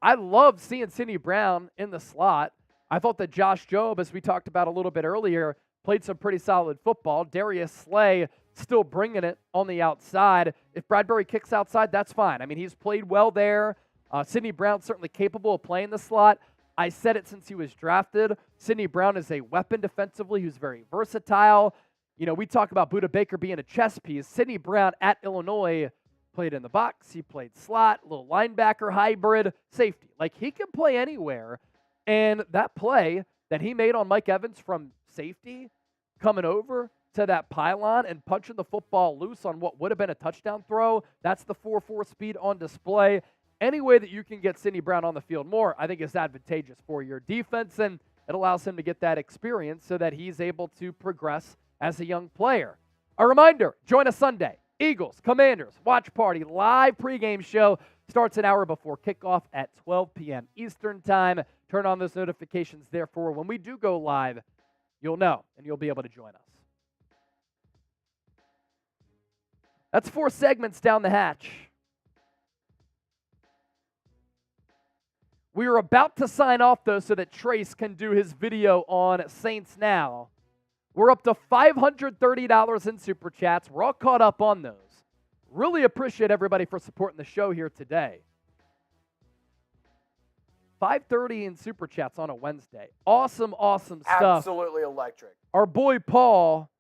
I love seeing Sidney Brown in the slot. I thought that Josh Jobe, as we talked about a little bit earlier, played some pretty solid football. Darius Slay still bringing it on the outside. If Bradbury kicks outside, that's fine. I mean, he's played well there. Sidney Brown certainly capable of playing the slot. I said it since he was drafted. Sidney Brown is a weapon defensively who's very versatile. You know, we talk about Budda Baker being a chess piece. Sidney Brown at Illinois played in the box. He played slot, little linebacker hybrid, safety. Like, he can play anywhere. And that play that he made on Mike Evans from safety, coming over to that pylon and punching the football loose on what would have been a touchdown throw, that's the 4.4 speed on display. Any way that you can get Sidney Brown on the field more, I think is advantageous for your defense, and it allows him to get that experience so that he's able to progress as a young player. A reminder, join us Sunday. Eagles, Commanders, watch party, live pregame show starts an hour before kickoff at 12 p.m. Eastern time. Turn on those notifications, therefore, when we do go live, you'll know, and you'll be able to join us. That's 4 segments down the hatch. We are about to sign off, though, so that Trace can do his video on Saints Now. We're up to $530 in Super Chats. We're all caught up on those. Really appreciate everybody for supporting the show here today. $530 in Super Chats on a Wednesday. Awesome, awesome stuff. Absolutely electric. Our boy Paul,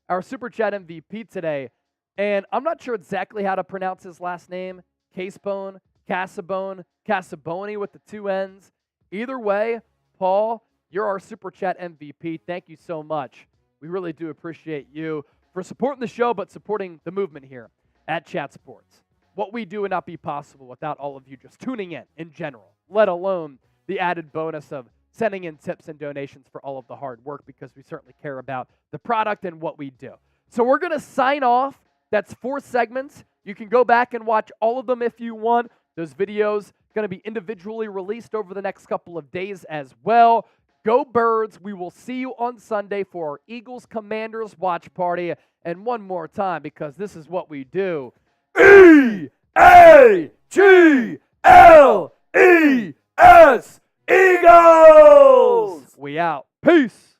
our Super Chat MVP today, and I'm not sure exactly how to pronounce his last name. Casebone, Casaboni with the 2 N's. Either way, Paul, you're our Super Chat MVP. Thank you so much. We really do appreciate you for supporting the show, but supporting the movement here at Chat Sports. What we do would not be possible without all of you just tuning in general, let alone the added bonus of sending in tips and donations for all of the hard work, because we certainly care about the product and what we do. So we're going to sign off. That's 4 segments. You can go back and watch all of them if you want. Those videos going to be individually released over the next couple of days as well. Go Birds. We will see you on Sunday for our Eagles Commanders watch party. And one more time, because this is what we do. EAGLES! Eagles! We out. Peace.